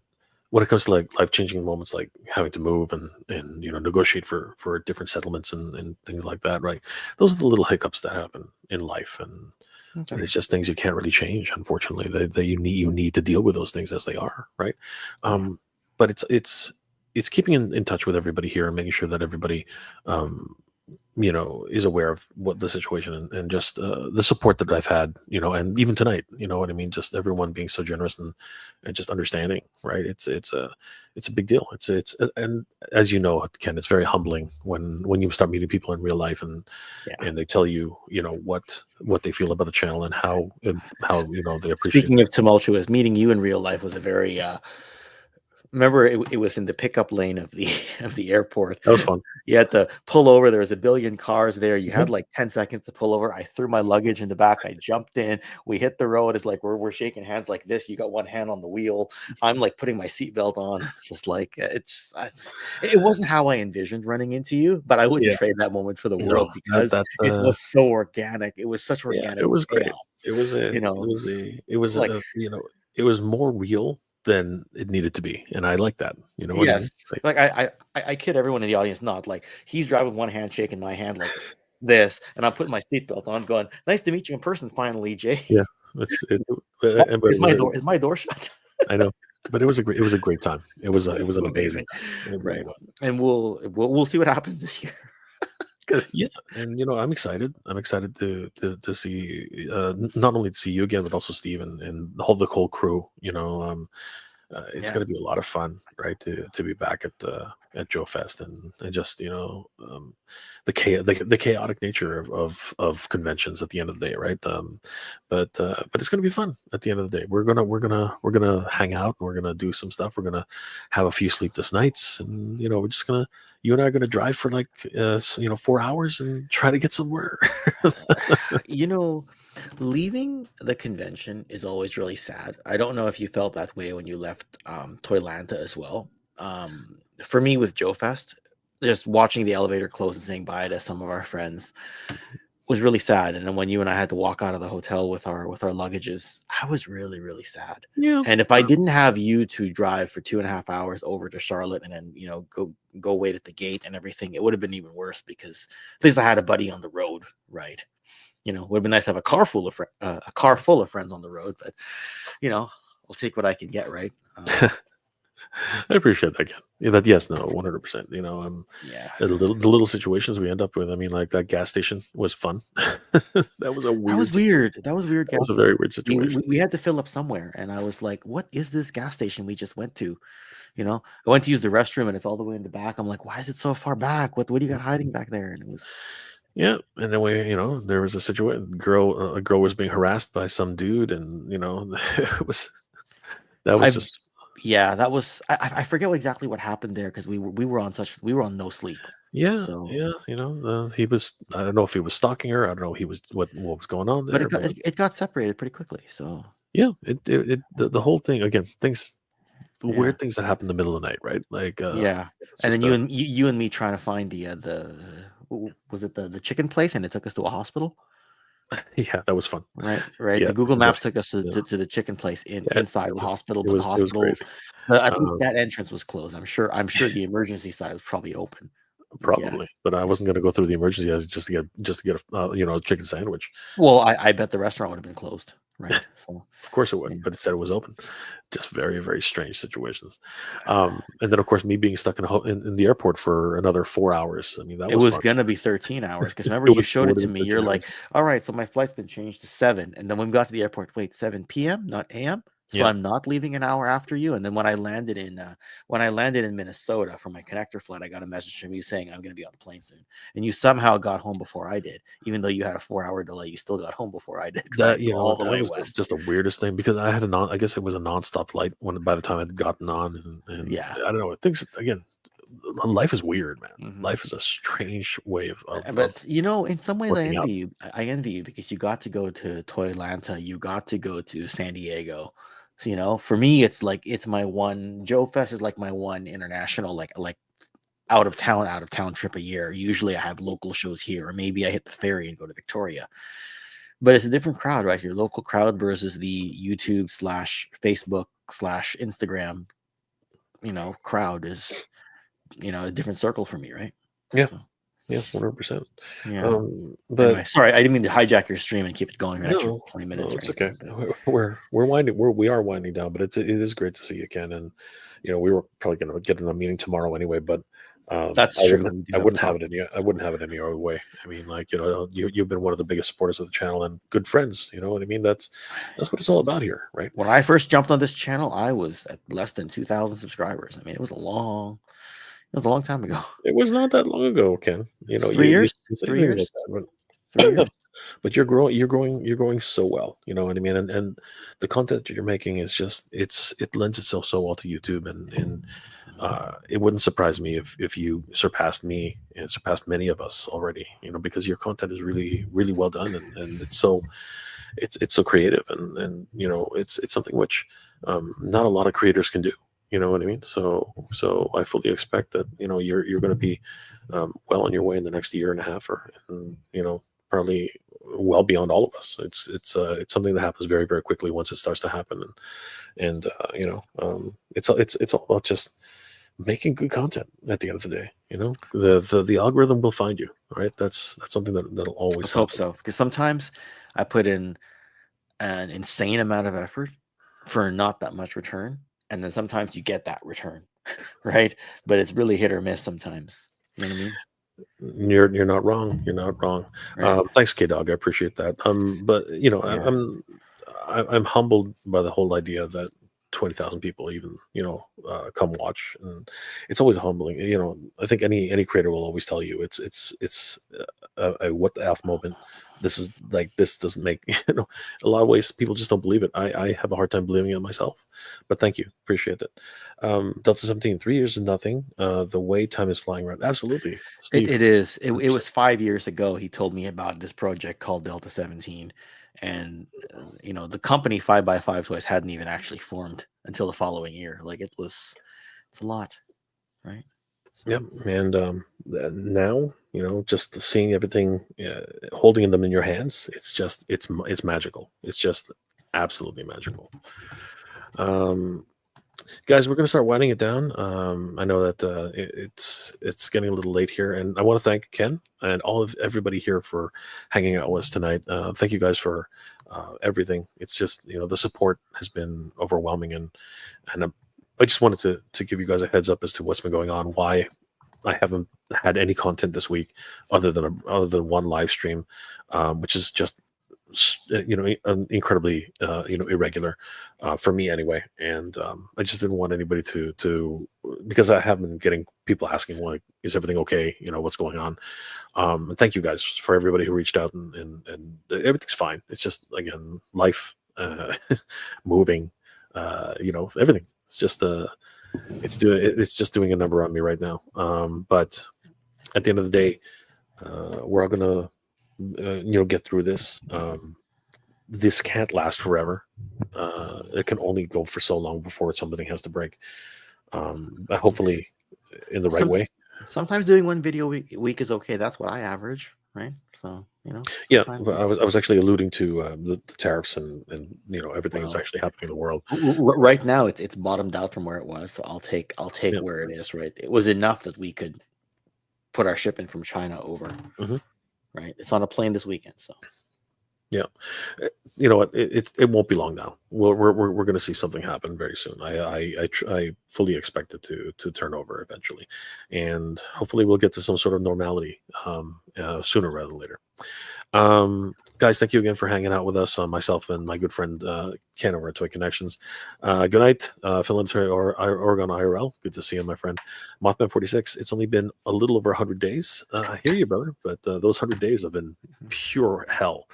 when it comes to like life changing moments, like having to move and negotiate for different settlements and things like that, right? Those are the little hiccups that happen in life, and Okay. it's just things you can't really change, unfortunately. That you need to deal with those things as they are, right? Yeah. um but it's keeping in touch with everybody here and making sure that everybody um is aware of what the situation and just the support that I've had, and even tonight, you know what I mean? Just everyone being so generous and just understanding, right? It's a big deal. And as you know, Ken, it's very humbling when you start meeting people in real life Yeah. and they tell you, what they feel about the channel and how they appreciate Speaking it. of tumultuous, meeting you in real life was a very remember it was in the pickup lane of the of the airport. That was fun. You had to pull over. There was a billion cars there. You Mhm. had like 10 seconds to pull over. I threw my luggage in the back. I jumped in. We hit the road. It's like we're shaking hands like this. You got one hand on the wheel. I'm like putting my seatbelt on. It's just like it wasn't how I envisioned running into you, but I wouldn't Yeah, trade that moment for the no, world that because that it was so organic. It was such yeah, organic it was great. chaos. It was a You it know, was a it was like a it was more real than it needed to be, and I like that. You know what I yes, mean? Like, like I kid everyone in the audience not, like, he's driving one hand, shaking my hand like this, and I'm putting my seatbelt on going, "Nice to meet you in person finally, Jay." yeah, it's it, Oh, but it was is my door shut? I know, but it was a great time. It was This is an amazing amazing. time. It really Right, was. and we'll see what happens this year. Because Yeah, and I'm excited. I'm excited to see not only to see you again, but also Steve and the whole crew. It's yeah. going to be a lot of fun, right? To be back at Joe Fest and just the chaotic nature of conventions at the end of the day, right? But it's going to be fun at the end of the day. We're gonna hang out. We're gonna do some stuff. We're gonna have a few sleepless nights, and we're just gonna you and I are gonna drive for like 4 hours and try to get somewhere. You know Leaving the convention is always really sad. I don't know if you felt that way when you left Toylanta as well. For me, with Joe Fest, just watching the elevator close and saying bye to some of our friends was really sad. And then when you and I had to walk out of the hotel with our luggages, I was really, really sad. Yeah. And if I didn't have you to drive for 2.5 hours over to Charlotte and then go wait at the gate and everything, it would have been even worse because at least I had a buddy on the road, right? It would have been nice to have a car full of friends on the road, but I'll take what I can get, right? I appreciate that, Ken. Yeah, but yes, no, 100%. Yeah, the little situations we end up with. I mean, like that gas station was fun. That was a that was weird. weird. That was weird. That was a very weird We, we, situation. we had to fill up somewhere, and I was like, "What is this gas station we just went to?" I went to use the restroom, and it's all the way in the back. I'm like, "Why is it so far back? What do you got hiding back there?" And it was Yeah, and then there was a situation. A girl was being harassed by some dude, and it was that was I just yeah, that was I forget exactly what happened there because we were on no sleep. yeah, So, yeah. He was. I don't know if he was stalking her. I don't know. He was what was going on but there, but it got separated pretty quickly. So yeah, the whole thing again. yeah. Weird things that happen in the middle of the night, right? Like Yeah, it's and just then you and me trying to find was it the chicken place, and it took us to a hospital, yeah, that was fun. right? Right. Yeah, The Google the, Maps took us yeah, to the chicken place yeah, inside the hospital, it but the was hospital, crazy. I think Um, that entrance was closed. I'm sure the emergency side was probably open. Yeah. Probably, but I wasn't going to go through the emergency as just to get a chicken sandwich. Well, I bet the restaurant would have been closed, right? So Of course it would, yeah, but it said it was open. Just very, very strange situations. And then, of course, me being stuck in the airport for another 4 hours. I mean, that it was was fun. gonna be 13 hours because remember It you would it showed it would to have me. been You're 13 like, hours. all right, so my flight's been changed to 7, and then when we got to the airport, wait, 7 p.m., not a.m. So Yeah, I'm not leaving an hour after you. And then when I landed in Minnesota for my connector flight, I got a message from you saying I'm gonna be on the plane soon. And you somehow got home before I did, even though you had a 4-hour delay. You still got home before I did because I that had to go all the that way was west. just the weirdest thing because I had a non. I guess it was a nonstop flight when by the time I'd gotten on, and Yeah. I don't know. Things again. Life is weird, man. hmm Life is a strange way of But in some ways, I working envy out. you. I envy you because you got to go to Toylanta, you got to go to San Diego. So, for me, it's like it's my one. Joe Fest is like my one international, like out of town trip a year. Usually, I have local shows here, or maybe I hit the ferry and go to Victoria. But it's a different crowd, right? Your local crowd versus the YouTube slash Facebook slash Instagram, crowd is a different circle for me, right? Yeah, So, yeah, 100%. yeah. But Anyway, sorry, I didn't mean to hijack your stream and keep it going for an extra no, 20 no, minutes or it's okay. anything, but We're winding we are winding down, but it is great to see you, Ken. And we were probably going to get in a meeting tomorrow anyway, but that's true. We do I have a wouldn't have talk. it any other way. I mean, like you've been one of the biggest supporters of the channel and good friends. You know what I mean? That's what it's all about here, right? When I first jumped on this channel, I was at less than 2,000 subscribers. I mean, it was a long time ago. It was not that long ago, Ken. It's 3 years, You say 3 things like years, that, 3 years. but you're growing so well. You know what I mean? And the content that you're making is just it lends itself so well to YouTube, and it wouldn't surprise me if you surpassed me and surpassed many of us already. Because your content is really really well done, and it's so creative, and it's something which not a lot of creators can do. You know what I mean? So I fully expect that you're going to be well on your way in the next year and a half, or probably well beyond all of us. It's something that happens very very quickly once it starts to happen, and it's all about just making good content at the end of the day. The algorithm will find you. Right? That's something that'll always Let's hope happen. so. Because sometimes I put in an insane amount of effort for not that much return. And then sometimes you get that return, right? But it's really hit or miss sometimes. You know what I mean? You're not wrong. You're not wrong. Right. Thanks, K Dog. I appreciate that. But Yeah. I'm humbled by the whole idea that 20,000 people even come watch, and it's always humbling. I think any creator will always tell you it's a what the f moment. This doesn't make a lot of ways people just don't believe it. I have a hard time believing it myself, but thank you, appreciate it. Delta 17, 3 years is nothing. The way time is flying around. Absolutely, It, Steve. it is. It 100%. was 5 years ago. He told me about this project called Delta 17. and the company 5x5 Toys hadn't even actually formed until the following year. Like it's a lot, right? Yep. And now, just seeing everything, holding them in your hands, it's magical. It's just absolutely magical. Guys, we're going to start winding it down. I know that it's getting a little late here, and I want to thank Ken and all of everybody here for hanging out with us tonight. Thank you guys for everything. It's just the support has been overwhelming, and I just wanted to give you guys a heads up as to what's been going on. Why I haven't had any content this week other than one live stream, which is just incredibly irregular for me anyway. And I just didn't want anybody to because I have been getting people asking, like, is everything okay, what's going on. And thank you guys for everybody who reached out, and everything's fine. It's just, again, life, moving, everything. It's just it's just doing a number on me right now. But at the end of the day, we're all gonna get through this. This can't last forever. It can only go for so long before something has to break. But hopefully in the right way. Sometimes doing one video a week is okay. That's what I average, right? So yeah, but I was actually alluding to the tariffs and everything that's actually happening in the world right now. It's bottomed out from where it was, so I'll take Yeah. where it is. Right, it was enough that we could put our shipment from China over. Right, it's on a plane this weekend, so yeah, you know what? It won't be long now. We're going to see something happen very soon. I fully expect it to turn over eventually, and hopefully we'll get to some sort of normality sooner rather than later. Guys, thank you again for hanging out with us. Myself and my good friend Ken over at Toy Connections. Good night, Philadelphia or Oregon IRL. Good to see you, my friend. Mothman 46. It's only been a little over 100 days. I hear you, brother, but those 100 days have been pure hell.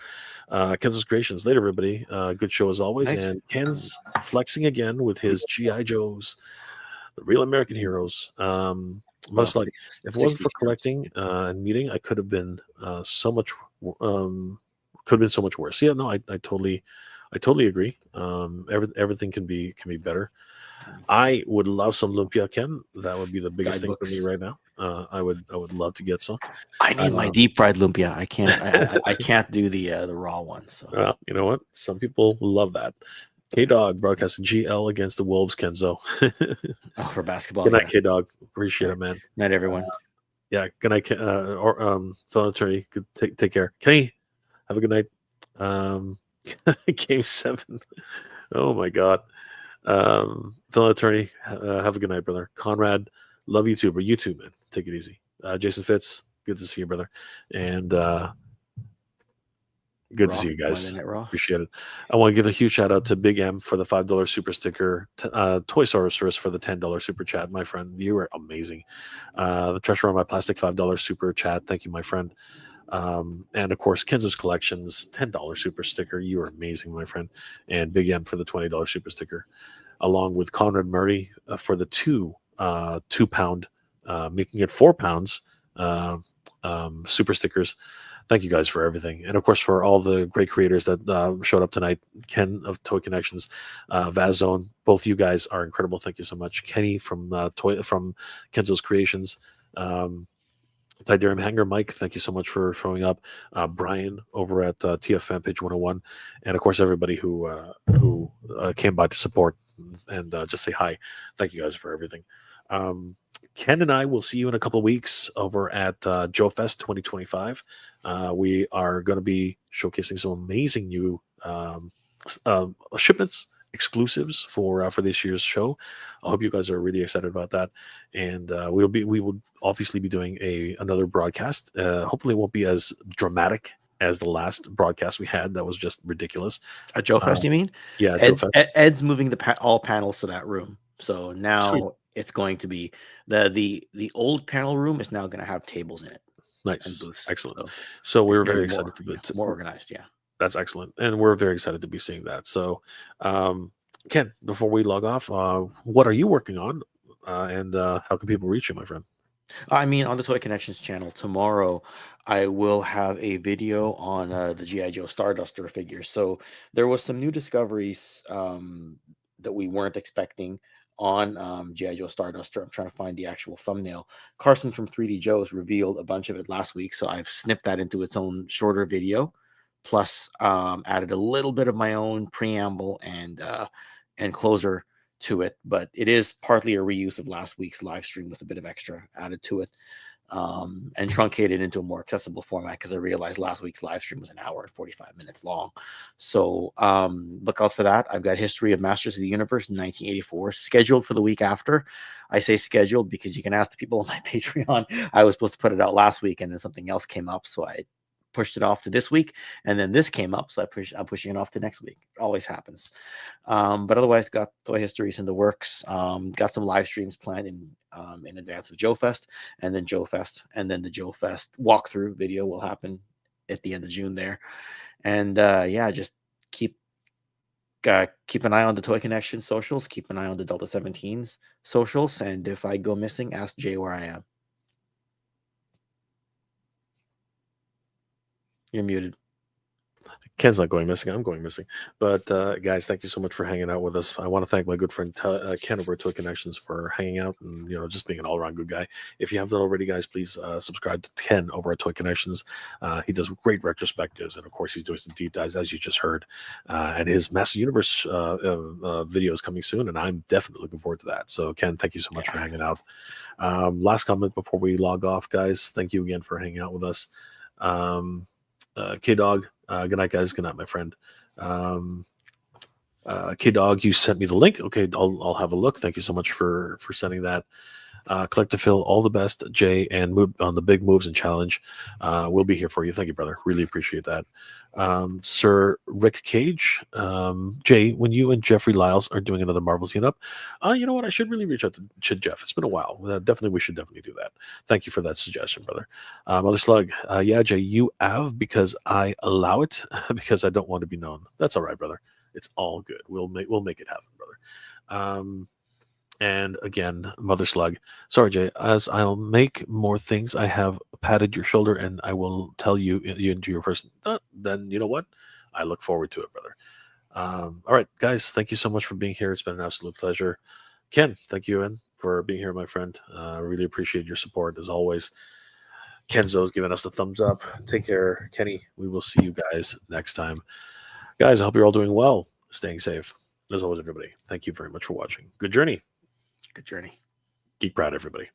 Ken's Creations. Later, everybody. Good show as always. Thanks. And Ken's flexing again with his GI Joes, the real American heroes. Much like, if it wasn't for collecting and meeting, I could have been so much. Could have been so much worse. Yeah, no, I totally agree. Everything can be better. I would love some lumpia, Ken. That would be the biggest thing for me right now. I would love to get some. I need my deep fried lumpia. I can't. I can't do the raw one. So you know what? Some people love that. K Dog broadcasting GL against the Wolves, Kenzo. For basketball. Good night, K Dog. Appreciate it, man. Night, everyone. Yeah, good night, fellow attorney. Good, take care. Kenny, have a good night. Game 7. Oh my God. Fellow attorney, have a good night, brother. Conrad, love you too, but you too, man. Take it easy. Jason Fitz, good to see you, brother. And good to see you guys. Appreciate it. I want to give a huge shout out to Big M for the $5 super sticker, Toy Saurus for the $10 super chat. My friend, you are amazing. The Treasure on My Plastic $5 super chat. Thank you, my friend. And of course, Kenzo's Collections $10 super sticker. You are amazing, my friend. And Big M for the $20 super sticker, along with Conrad Murray for the 2 pound, making it 4 pounds super stickers. Thank you guys for everything, and of course for all the great creators that showed up tonight. Ken of Toy Connections, Vazone, both you guys are incredible. Thank you so much. Kenny from Kenzo's Creations, Tidarium Hanger, Mike, thank you so much for showing up. Brian over at TF Fanpage 101, and of course everybody who came by to support and just say hi. Thank you guys for everything. Ken and I will see you in a couple of weeks over at Joe Fest 2025. We are going to be showcasing some amazing new shipments, exclusives for this year's show. I hope you guys are really excited about that. And we will obviously be doing another broadcast. Hopefully it won't be as dramatic as the last broadcast we had. That was just ridiculous. At Joe Fest, you mean? Yeah, Joe Fest. Ed's moving all panels to that room. So now Sweet. It's going to be the old panel room is now going to have tables in it. Nice. And booths. Excellent. So we were very excited to more organized. Yeah. That's excellent. And we're very excited to be seeing that. So, Ken, before we log off, what are you working on? And how can people reach you, my friend? I mean, on the Toy Connections channel tomorrow, I will have a video on the GI Joe Starduster figure. So there was some new discoveries that we weren't expecting on GI Joe Starduster. I'm trying to find the actual thumbnail. Carson from 3D Joe's revealed a bunch of it last week, so I've snipped that into its own shorter video. Plus, added a little bit of my own preamble and closer to it, but it is partly a reuse of last week's live stream with a bit of extra added to it, and truncated into a more accessible format because I realized last week's live stream was an hour and 45 minutes long. So look out for that. I've got History of Masters of the Universe in 1984 scheduled for the week after. I say scheduled because you can ask the people on my Patreon. I was supposed to put it out last week and then something else came up, so I pushed it off to this week, and then this came up, so I'm pushing it off to next week. It always happens. But otherwise, got Toy Histories in the works. Got some live streams planned in advance of Joe Fest, and then Joe Fest, and then the Joe Fest walkthrough video will happen at the end of June there. And yeah, just keep an eye on the Toy Connection socials. Keep an eye on the Delta 17's socials, and if I go missing, ask Jay where I am. You're muted. Ken's not going missing. I'm going missing. But guys, thank you so much for hanging out with us. I want to thank my good friend Ken over at Toy Connections for hanging out and just being an all-around good guy. If you haven't already, guys, please subscribe to Ken over at Toy Connections. He does great retrospectives, and of course, he's doing some deep dives, as you just heard. And his Master Universe video is coming soon, and I'm definitely looking forward to that. So, Ken, thank you so much for hanging out. Last comment before we log off, guys. Thank you again for hanging out with us. K-Dog, good night, guys. Good night, my friend. K-Dog, you sent me the link. Okay, I'll have a look. Thank you so much for sending that. Collective Phil, all the best, Jay, and move on the big moves and challenge. We'll be here for you. Thank you, brother. Really appreciate that. Sir Rick Cage, Jay, when you and Jeffrey Lyles are doing another Marvel team-up, you know what? I should really reach out to Jeff. It's been a while. We should definitely do that. Thank you for that suggestion, brother. Mother Slug, yeah, Jay, you have because I allow it because I don't want to be known. That's all right, brother. It's all good. We'll make it happen, brother. And again, Mother Slug. Sorry, Jay. As I'll make more things, I have patted your shoulder, and I will tell you into your first. Then you know what? I look forward to it, brother. All right, guys. Thank you so much for being here. It's been an absolute pleasure. Ken, thank you, Ian, for being here, my friend. Really appreciate your support as always. Kenzo's giving us the thumbs up. Take care, Kenny. We will see you guys next time, guys. I hope you're all doing well, staying safe. As always, everybody. Thank you very much for watching. Good journey. Good journey. Geek Proud, everybody.